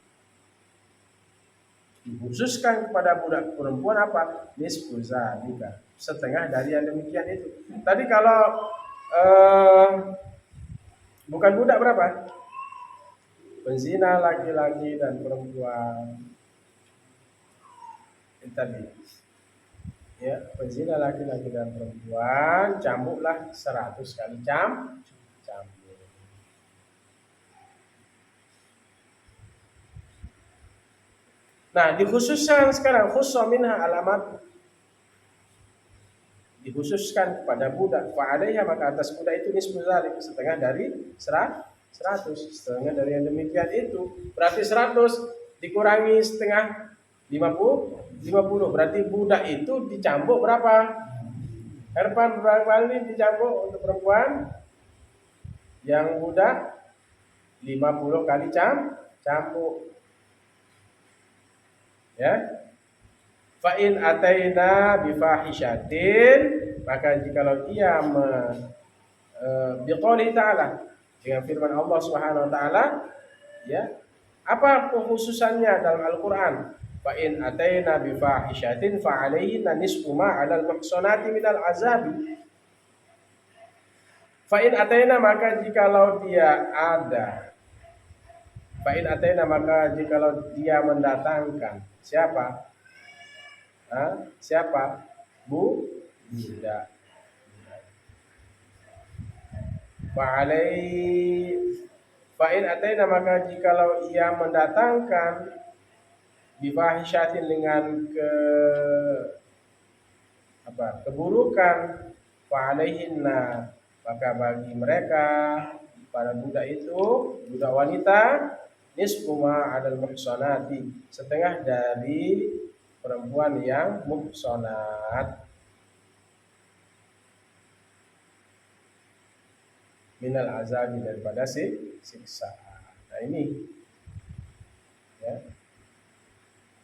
Dikhususkan kepada budak perempuan apa? Nisfu dzalika, setengah dari yang demikian itu. Tadi kalau bukan budak berapa? Penzina laki-laki dan perempuan. Ini tadi. Ya, penzina laki-laki dan perempuan, cambuklah 100 kali cambuk. Nah, dikhususkan sekarang khussa minha alamat, dikhususkan kepada budak. Fa alaiha, maka atas budak itu nisfu dzalik, setengah dari 100, setengah dari yang demikian itu. Berarti 100 dikurangi setengah 50, berarti budak itu dicambuk berapa? Herpan berapa kali dicambuk untuk perempuan? Yang budak 50 kali cambuk. Ya. Fa in ataina bi fahishatin, maka jikalau dia biqouli ta'ala, dengan firman Allah Subhanahu wa taala, ya. Apa kekhususannya dalam Al-Qur'an? Fa in ataina bi fahishatin fa alaihinna nisfu ma 'alal muhsanati minal azabi. Fa in ataina, maka jikalau dia ada. Fa in ataina, maka jikalau dia mendatangkan. Siapa? Siapa? Budak. Fa in ataina, maka jikalau ia mendatangkan bifahishatin, dengan keburukan, fa alaihinna, maka bagi mereka para budak itu, budak wanita, nisfu ma 'alal muhsanati, setengah dari perempuan yang muhsanat, minal azabi, daripada siksa. Nah ini ya,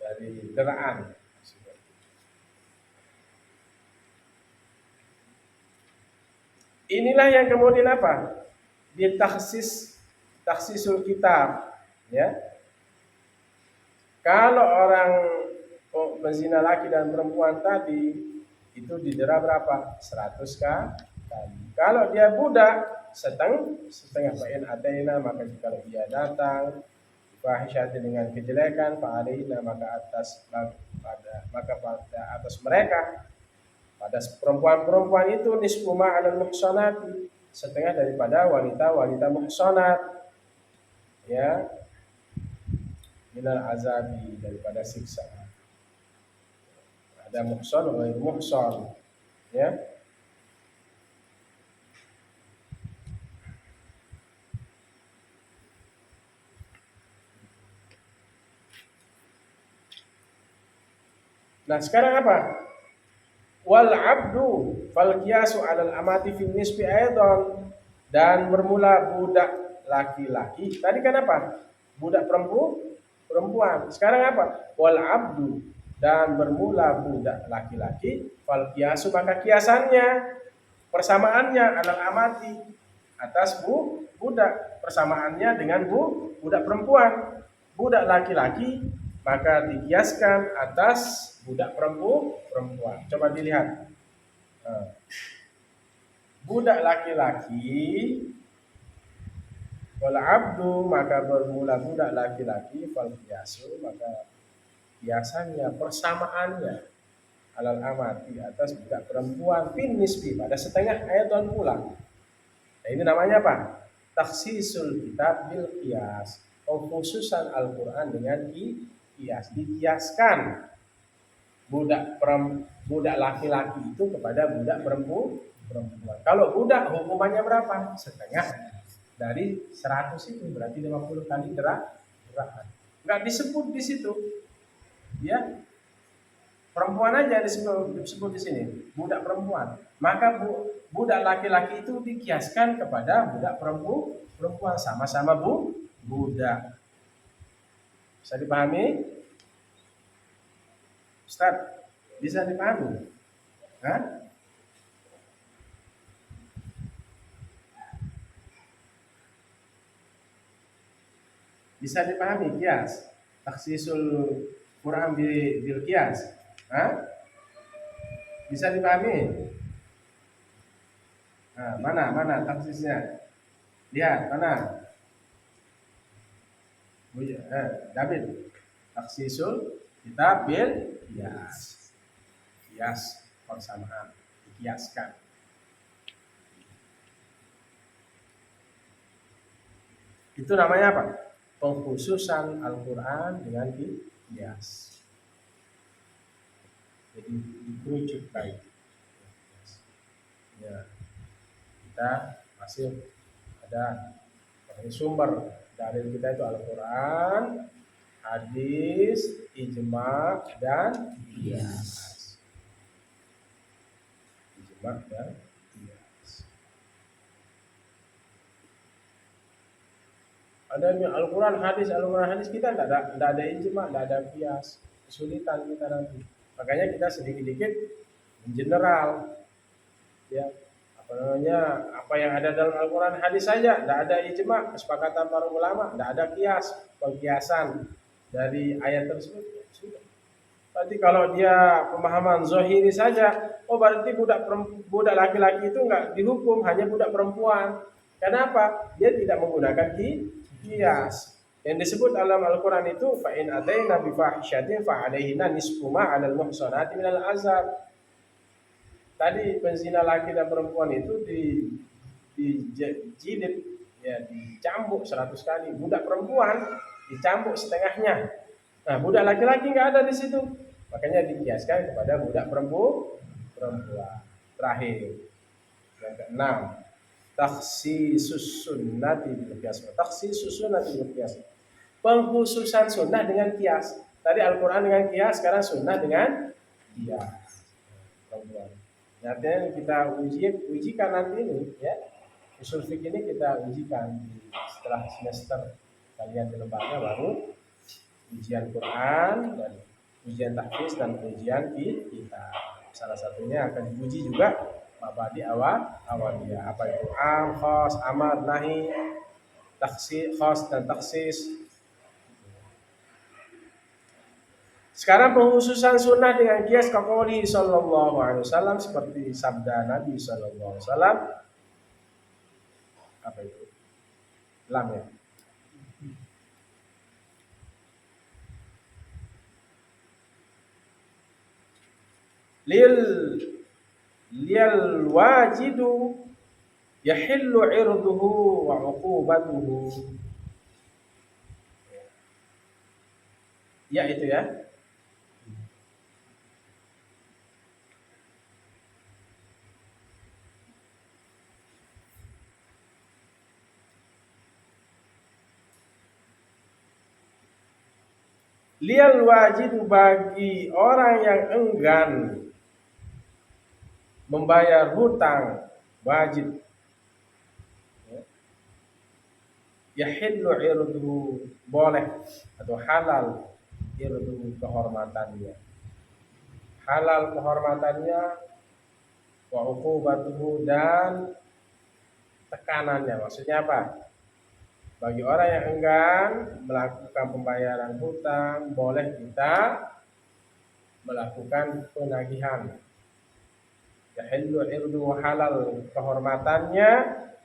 dari deraan. Inilah yang kemudian apa? Takhsisul kitab, ya. Kalau orang berzina laki dan perempuan tadi itu didera berapa? 100 kali. Kalau dia budak, setengah. Fa'in ataina, maka kalau dia datang fahisyati, dengan kejelekan, fa'alaina, maka pada atas mereka, pada perempuan-perempuan itu, nisfu ma 'alal muhsanati, setengah daripada wanita-wanita muhsanat, ya, minal azabi, daripada siksa. Ada muhsan, ghairu muhsan, ya. Nah, sekarang apa? Wal abdu fal qiyasu 'alal amati fil nisbi aidan, dan bermula budak laki-laki. Tadi kan apa? Budak perempuan. Sekarang apa? Wal abdu, dan bermula budak laki-laki, fal qiyasu, maka kiasannya, persamaannya, 'alal amati, atas budak, persamaannya dengan budak perempuan. Budak laki-laki maka dikiaskan atas budak perempuan. Coba dilihat. Nah, budak laki-laki, wal abdu, maka bermula budak laki-laki, fal qiyasu, maka biasanya persamaannya, alal amati, atas budak perempuan, fin nisbi, pada setengah ayat dan pulang. Nah, ini namanya apa? Taksisul kitab bil qiyas. Pengkhususan Al-Quran dengan qiyas. Dikiaskan budak laki-laki itu kepada budak perempuan. Kalau budak hukumannya berapa? Setengah dari 100 itu, berarti 50 kali gerakan. Enggak disebut di situ. Ya, perempuan aja disebut di sini, budak perempuan. Maka budak laki-laki itu dikiaskan kepada budak perempuan, sama-sama budak. Bisa dipahami? Ustaz, bisa dipahami? Hah? Bisa dipahami kias? Taksisul Quran bil kias? Hah? Bisa dipahami? Nah, mana taksisnya? Lihat, mana? David. Taksisul kitab bil kias. Kias, persamaan, dikiaskan. Itu namanya apa? Pengkhususan Al-Quran dengan kias. Jadi dikerucut baik. Ya, kita masih ada sumber dalil kita itu Al-Quran, hadis, ijma, dan qiyas. Ijma dan qiyas. Ada Al-Quran, hadis kita tidak ada ijma, tidak ada qiyas. Kesulitan kita nanti. Makanya kita sedikit-sedikit general, ya, apa yang ada dalam Al-Quran, hadis saja, tidak ada ijma, kesepakatan para ulama, tidak ada qiyas, pengkiasan dari ayat tersebut. Sudah. Berarti kalau dia pemahaman zohiri saja, oh berarti budak laki-laki itu enggak dihukum, hanya budak perempuan. Kenapa? Dia tidak menggunakan qiyas. Yang disebut dalam Al-Quran itu fa'in ataina bi fahisyatin fa alaihina nisfu ma 'alal muhsanati minal azab. Tadi penzina laki dan perempuan itu dijilid, ya, dicambuk 100 kali. Budak perempuan dicambuk setengahnya. Nah, budak laki-laki nggak ada di situ. Makanya dikiaskan kepada budak perempuan. Terakhir, yang keenam, takhsisus sunnati bil qiyas. Takhsisus sunnati bil qiyas. Pengkhususan sunnah dengan kias. Tadi Al-Quran dengan kias, sekarang sunnah dengan kias. Nanti kita ujikan nanti ini, ya. Usul fikih ini kita ujikan setelah semester kalian di lembaga, baru ujian Quran dan ujian tahfiz dan ujian kita. Salah satunya akan diuji juga mabadi awaliyah. Apa itu? Am, khas, amar, nahi, taksis, khas dan taksis. Sekarang penghususan sunnah dengan kias kaqouli sallallahu alaihi wasallam, seperti sabda Nabi sallallahu alaihi wasallam. Apa itu? Lam, ya. Lil wajidu yahillu irduhu wa uqubatuhu. Ya, itu ya. Liyal wajidu bagi orang yang enggan membayar hutang wajib, yahillu irduhu boleh atau halal irduhu kehormatannya, halal kehormatannya, wa uqubatuhu dan tekanannya. Maksudnya apa? Bagi orang yang enggan melakukan pembayaran hutang, boleh kita melakukan penagihan. Yahillu irduhu halal kehormatannya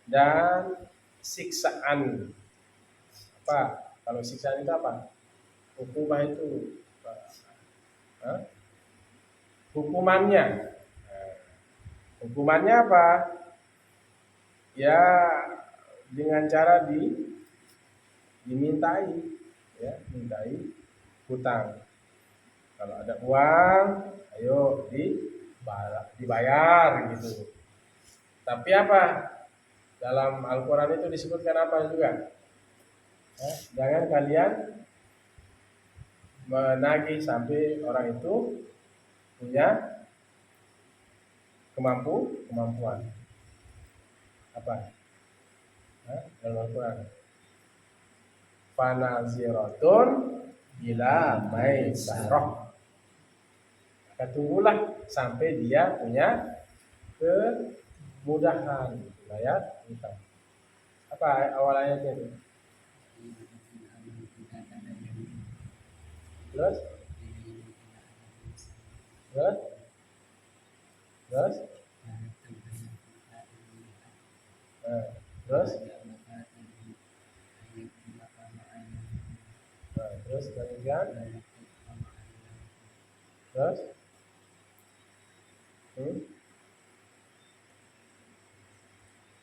dan siksaan. Apa? Kalau siksaan itu apa? Hukumah itu Hah? Hukumannya. Nah, hukumannya apa? Ya dengan cara dimintai, ya, mintai hutang. Kalau ada uang, ayo dibayar gitu. Tapi apa? Dalam Al-Quran itu disebutkan apa juga? Jangan kalian menagih sampai orang itu punya kemampuan. Apa? Dalam Al-Quran. Fanaziratun ila maisarah. Maka tunggulah sampai dia punya kemudahan bayar hutang. Apa awal ayatnya itu? Terus? Terus? Terus? Terus? Terus kemudian? Terus?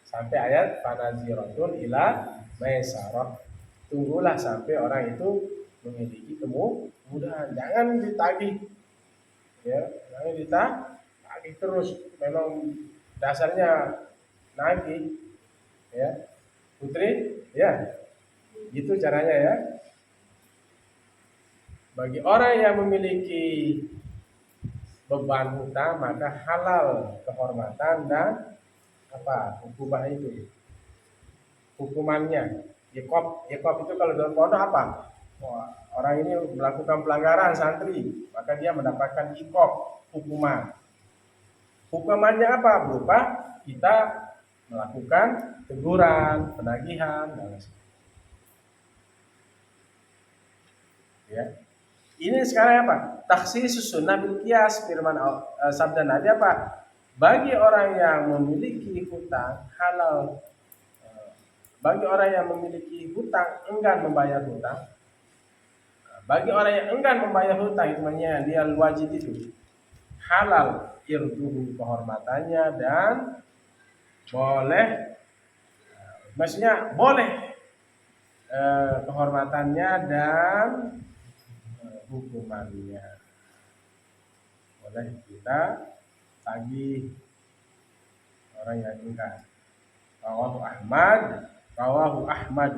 Sampai ayat fanaziratun ila maisarah. Tunggulah sampai orang itu memiliki kemudahan. Jangan ditagih, ya, jangan ditagih terus. Memang dasarnya nagih, ya, Putri, ya, gitu caranya ya. Bagi orang yang memiliki beban hutang maka halal kehormatan dan apa hukumah itu, hukumannya iqab itu kalau dalam pondok apa? Wah, orang ini melakukan pelanggaran santri maka dia mendapatkan iqab, hukumannya apa? Berupa kita melakukan teguran, penagihan dan lain-lain, ya. Ini sekarang apa? Takhsisus sunnah bil qiyas, firman sabda Nabi apa? Bagi orang yang memiliki hutang halal, bagi orang yang memiliki hutang enggan membayar hutang, bagi orang yang enggan membayar hutang itu namanya dia wajib itu halal irduhu kehormatannya dan boleh, maksudnya boleh kehormatannya dan hukumannya, boleh kita tagih orang yang enggan. Rawahu Ahmad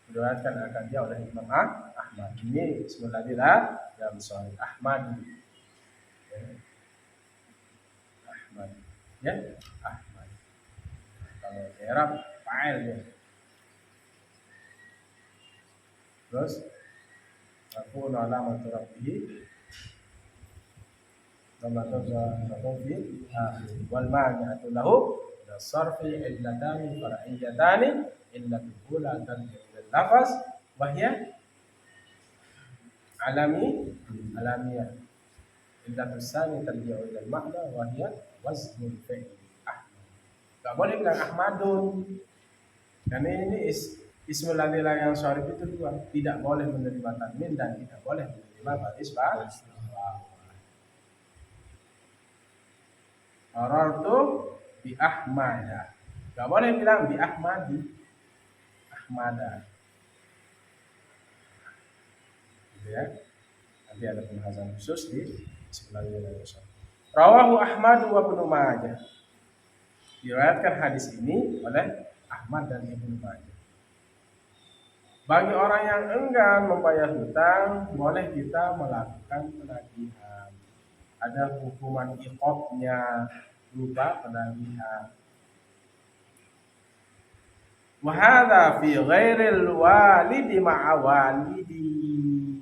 diriwayatkan akan dia oleh Imam Ahmad. Ini bismillahirrahmanirrahim dalam Sahih Ahmad. Ahmad, ya, Ahmad. Kalau Arab fa'il ya. Terus aku alamat rabbih wal mani'atu lahu sarfi illatani far'iyatani illatul ula tanjil lafaz wahya alamiah illatul sani tarji'u ila al-ma'na wahya waznul fi'l ahmad. Enggak boleh bilang ahmadun karena ini ismul ladilah yang syarif itu dua, tidak boleh menerima tanwin dan tidak boleh menerima baris bawah. Qarartu bi Ahmada. Gak boleh bilang bi Ahmadi. Ahmada. Gitu ya. Nanti ada pembahasan khusus di sebelah Rawahu Ahmad wa Ibnu Majah. Diriwayatkan hadis ini oleh Ahmad dan Ibnu Majah. Bagi orang yang enggan membayar hutang, boleh kita melakukan penagihan. Ada hukuman iqabnya berupa penagihan. Wa hadza fi ghairil walidi ma'a walidi.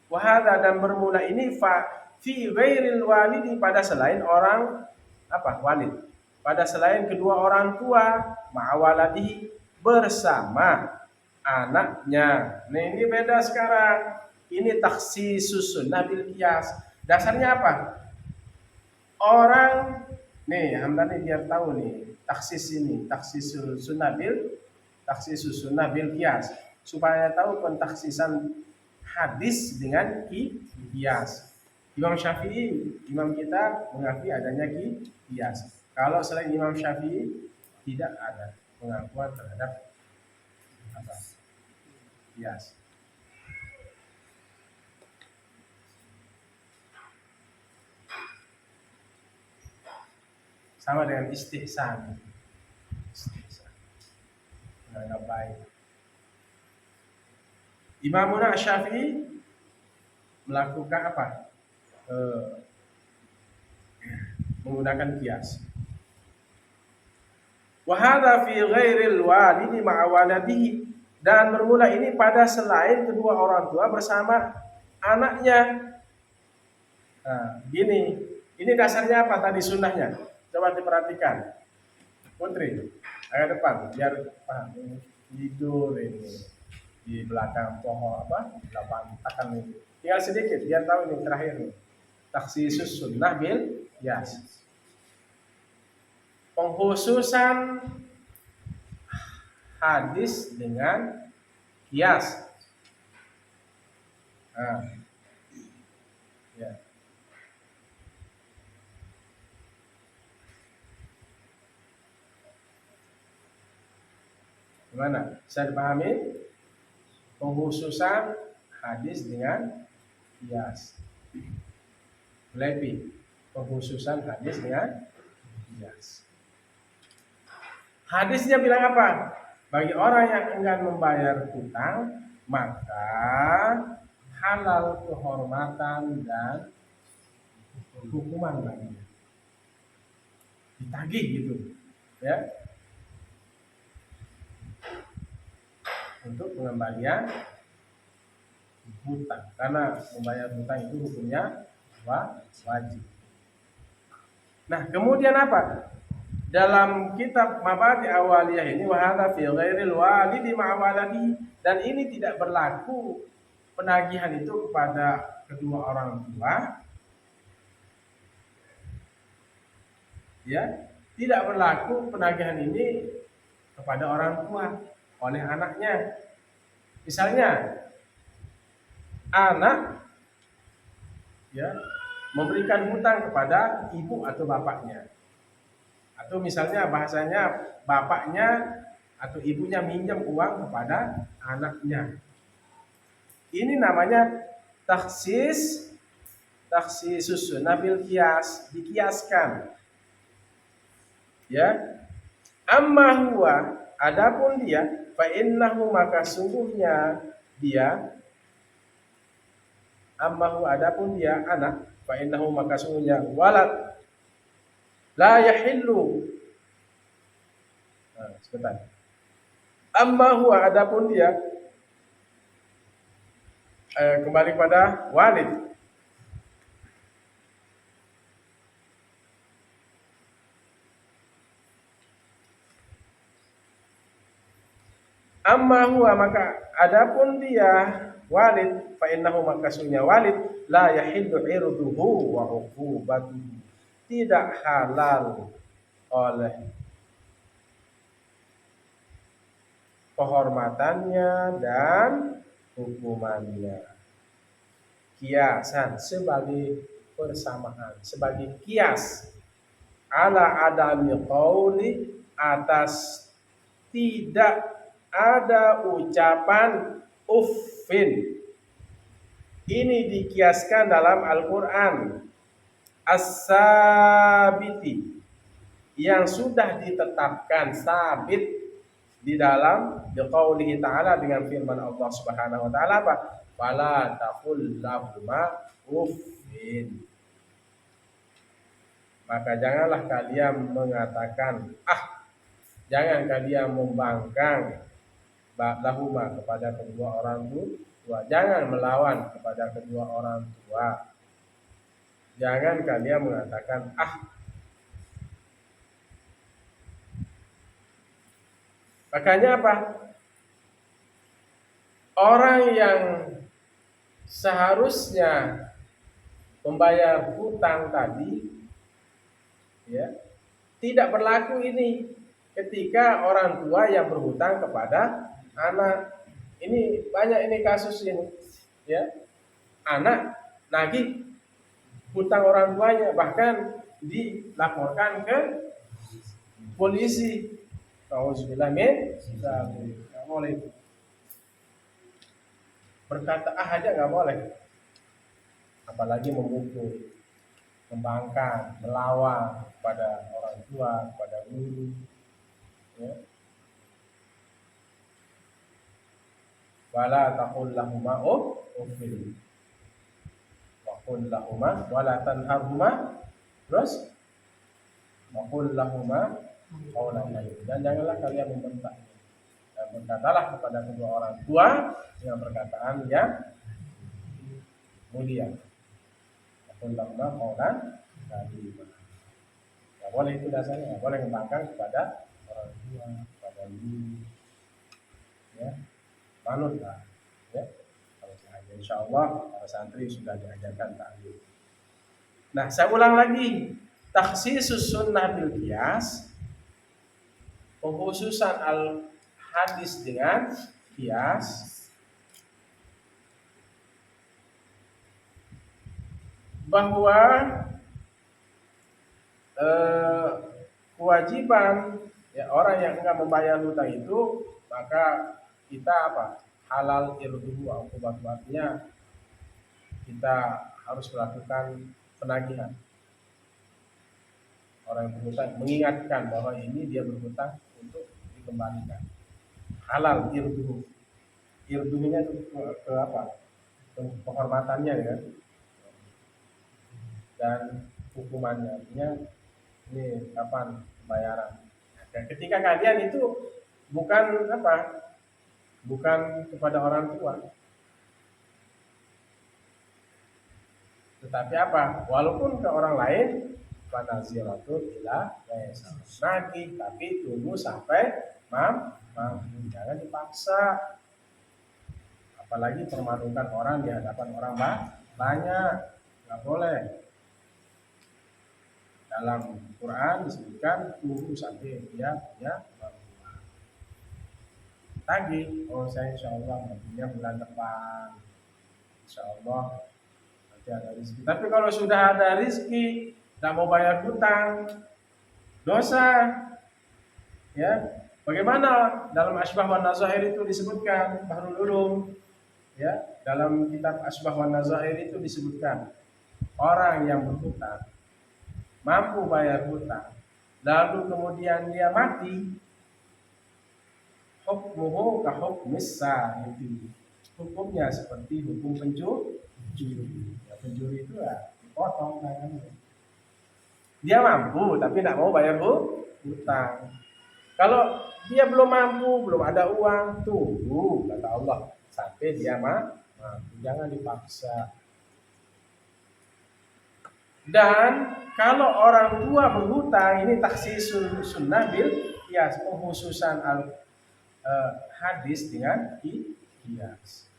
Wa hadza, dan bermula ini fi ghairil walidi, pada selain orang apa? Walid. Pada selain kedua orang tua, ma'a waladihi, bersama anaknya. Nah, ini beda sekarang. Ini takhsisus sunnah bil qiyas. Dasarnya apa? Orang nih, Hamdan nih biar tahu nih, takhsisus sunnah bil qiyas, supaya tahu pentakhsisan hadis dengan qiyas. Imam Syafi'i, imam kita mengakui adanya qiyas. Kalau selain Imam Syafi'i tidak ada pengakuan terhadap apa? Qiyas. Sama dengan istihsan. Menganggap baik. Imamuna Syafi'i melakukan apa? Menggunakan qiyas. Wa hadza fi ghairil walidi ma'a waladihi, dan bermula ini pada selain kedua orang tua bersama anaknya. Nah, gini, ini dasarnya apa tadi sunnahnya? Coba diperhatikan. Putri, agak depan biar paham. Tidur ini di belakang pohon apa? Lapangan ini. Tinggal sedikit biar tahu ini terakhir nih. Takhsisus sunnah bil qiyas. Pengkhususan hadis dengan qiyas. Nah, ya. Gimana? Bisa dipahami? Pengkhususan hadis dengan qiyas. Lebih pengkhususan hadis dengan qiyas. Hadisnya bilang apa? Bagi orang yang enggan membayar hutang, maka halal kehormatan dan hukuman baginya. Ditagih gitu, ya. Untuk pengembalian hutang, karena membayar hutang itu hukumnya wajib. Nah, kemudian apa? Dalam kitab Mabadi Awaliyah ini, wa hadza fi ghairil walidi ma'a waladi, dan ini tidak berlaku penagihan itu kepada kedua orang tua, ya, tidak berlaku penagihan ini kepada orang tua oleh anaknya. Misalnya anak, ya, memberikan hutang kepada ibu atau bapaknya, atau misalnya bahasanya bapaknya atau ibunya minjam uang kepada anaknya. Ini namanya takhsisus sunnah bil qiyas, dikiaskan. Ya. Amma huwa, adapun dia, fa innahu, maka sungguhnya dia, amma huwa, adapun dia anak, fa innahu, maka sungguhnya walad, la yahillu. Nah, sebentar. Amma huwa, adapun dia, kembali pada walid. Amma huwa, maka adapun dia walid, fa innahu, maka sungguhnya walid, la yahillu irduhu wa uqubatuhu, tidak halal oleh kehormatannya dan hukumannya. Kiasan, sebagai persamaan, sebagai kias ala adami qauli, atas tidak ada ucapan uffin. Ini dikiaskan dalam Al-Quran as-sabiti, yang sudah ditetapkan, sabit di dalam biqaulihi ta'ala dengan firman Allah Subhanahu wa taala apa? Fala taqul lahuma uffin. Maka janganlah kalian mengatakan jangan kalian membangkang lahuma kepada kedua orang tua. Jangan melawan kepada kedua orang tua. Jangan kalian mengatakan Makanya apa? Orang yang seharusnya membayar hutang tadi, ya, tidak berlaku ini ketika orang tua yang berhutang kepada anak. Ini banyak ini kasus ini, ya. Anak nagih hutang orang tuanya, bahkan dilaporkan ke polisi. Auzubillah min dzalik. Nggak boleh itu. Berkata aja nggak boleh. Apalagi memukul, membangkang, melawan kepada orang tua, kepada guru. Ya. Wala taqul lahuma uffin. Wa qul lahuma wala tanharhuma. Terus wa qul lahuma qawlan layyina. Dan janganlah kalian membentak. Dan berkatalah kepada kedua orang tua dengan perkataan yang mulia. Wa qul lahuma qawlan layyina. Enggak boleh itu dasarnya, enggak boleh membangkang kepada orang tua, kepada guru. Ya. Manutlah, ya. Kalau sengaja, insyaallah para santri sudah diajarkan ta'lim. Nah, saya ulang lagi, takhsisus sunnah bil qiyas, pengkhususan al hadis dengan qiyas, bahwa kewajiban ya orang yang enggak membayar hutang itu, maka kita halal irduhu uqubatu, artinya kita harus melakukan penagihan. Orang yang berhutang mengingatkan bahwa ini dia berhutang untuk dikembalikan. Halal irduhu. Irduhunya itu ke penghormatannya ya. Dan hukumannya, artinya ini kapan pembayaran. Dan ketika kalian itu bukan kepada orang tua, tetapi walaupun ke orang lain, fanaziratun ila yaisar, nagih, tapi tunggu sampai mampu, jangan dipaksa. Apalagi permalukan orang di hadapan orang banyak, nggak boleh. Dalam Quran disebutkan tunggu sampai dia punya kemampuan. Tagih, saya insyaallah nantinya bulan depan, insyaallah nanti ada rezeki. Tapi kalau sudah ada rezeki, tidak mau bayar hutang, dosa. Ya, bagaimana dalam Asbah wan Nazair itu disebutkan, Bahrul Ulum, ya, dalam kitab Asbah wan Nazair itu disebutkan orang yang berhutang mampu bayar hutang, lalu kemudian dia mati, hukmuhu ka hukmis sa'idi. Hukumnya seperti hukum pencuri. Ya, pencuri itu dipotong tangannya. Dia mampu tapi tidak mau bayar hutang. Kalau dia belum mampu, belum ada uang, tunggu kata Allah sampai dia mampu. Jangan dipaksa. Dan kalau orang tua berhutang, ini takhsisul sunnah bil qiyas, pengkhususan hadis dengan qiyas.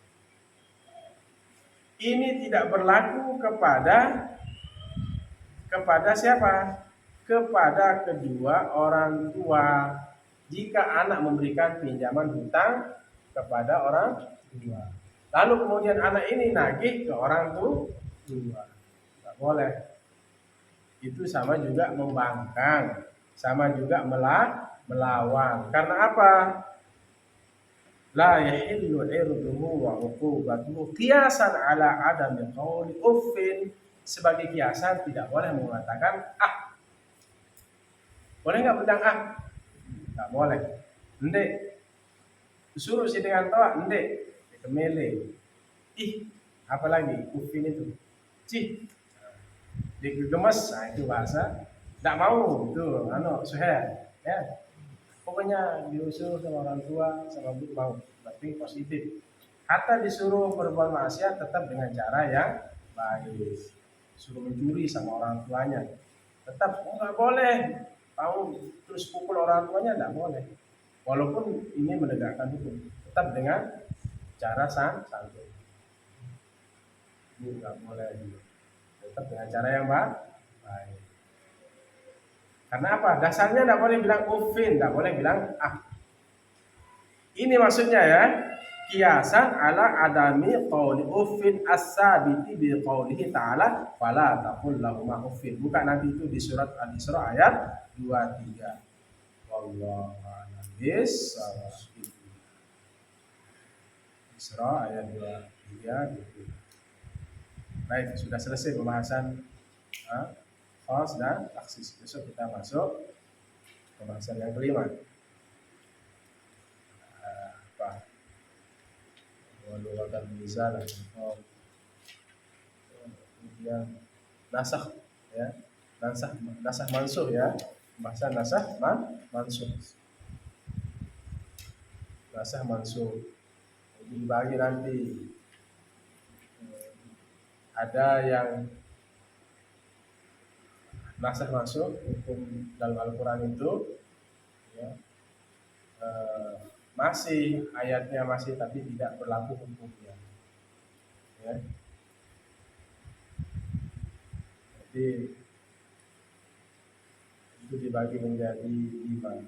Ini tidak berlaku kepada siapa? Kepada kedua orang tua. Jika anak memberikan pinjaman hutang kepada orang tua, lalu kemudian anak ini nagih ke orang tua, tidak boleh. Itu sama juga membangkang, sama juga melawan. Karena apa? La yahillu irduhu wa uqubatuhu qiyasan ala adami qawli uffin. Sebagai kiasan tidak boleh mengatakan boleh nggak bilang nggak boleh. Ndek, Disuruh sih dengan tawa, ndek, kemele. Ih, apalagi ufin itu. Cih, digemes, nah itu bahasa. Tidak mau, itu, suher, ya. Pokoknya diusul sama orang tua, sama ibu mau, berarti positif. Hatta disuruh berbuat maksiat tetap dengan cara yang baik. Suruh mencuri sama orang tuanya, tetap nggak boleh. Tahu terus pukul orang tuanya nggak boleh. Walaupun ini menegakkan hukum, tetap dengan cara santun. Ini nggak boleh juga. Tetap dengan cara yang baik. Karena apa? Dasarnya tidak boleh bilang ufin, tidak boleh bilang ah. Ini maksudnya ya, kiasan ala adami qauli uffin as-sabiti bi qaulihi ta'ala fala taqul lahuma uffin. Bukan nanti itu di surat Al-Isra ayat 23. Wallahu a'lam bissawab. Isra ayat 23 gitu. Baik, sudah selesai pembahasan khas dan taksis. Besok kita masuk pembahasan yang kelima. Waluatan bisa kemudian nasah ya, nasah mansuh ya, bahasa nasah mansuh, nasah mansuh dibagi nanti. Ada yang nasah mansuh hukum dalam Al-Quran itu ya, masih ayatnya masih tapi tidak berlaku hukumnya ya. Jadi itu dibagi menjadi 5.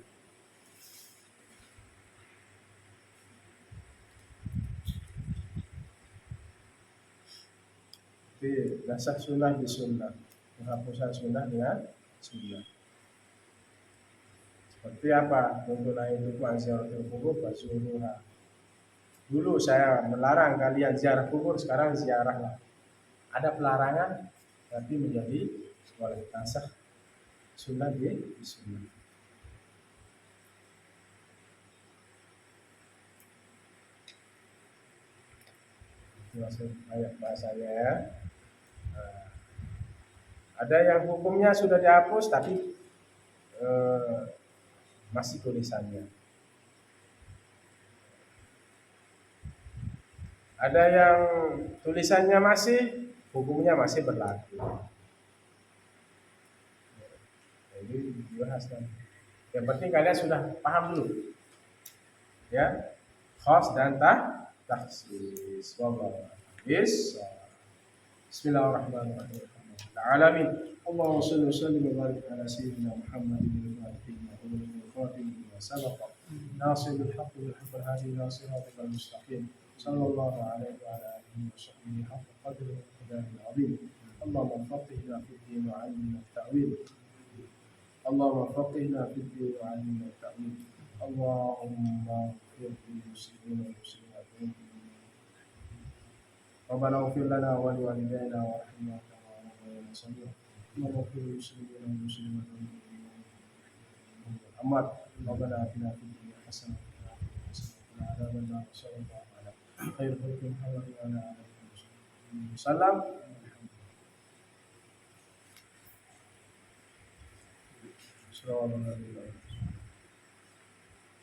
Jadi nasah sunnah di sunnah, penghapusan sunnah dengan sunnah. Seperti apa? Tuntunai itu ziaratul kubur fasuruha. Dulu saya melarang kalian ziarah kubur, sekarang ziarahlah. Ada pelarangan, tapi menjadi boleh nasah sunnah di sunnah. Itu maksud ayat bahasanya ya. Ada yang hukumnya sudah dihapus, tapi masih tulisannya. Ada yang tulisannya masih, hukumnya masih berlaku. Jadi dibahas kan. Yang penting kalian sudah paham dulu, ya, khas dan taksis. Wallahu Bismillahirrahmanirrahim. Alamin. Allahumma shalli wa sallim wa barik ala sayyidina Muhammadin wa alihi wa sahbihi. ناصر الحق بالحق الهادي إلى صراطك المستقيم صلى الله عليه وعلى آله وصحبه حق قدره ومقداره العظيم. اللهم فقهنا في الدين وعلمنا التأويل. اللهم فقهنا في الدين وعلمنا التأويل. اللهم اغفر للمسلمين والمسلمات. ربنا اغفر لنا ولوالدينا وارحمنا كما ربيانا صغيرا. اللهم اغفر للمسلمين والمسلمات والأموات. ربنا آتنا في الدنيا حسنة وقنا عذاب النار. صلى الله على خير خلق محمد وعلى آله وسلم.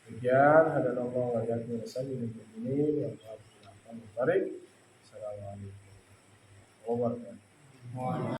Demikian hadallahu wa iyyakum wa sallimul mu'minin wa Assalamualaikum warahmatullahi wabarakatuh.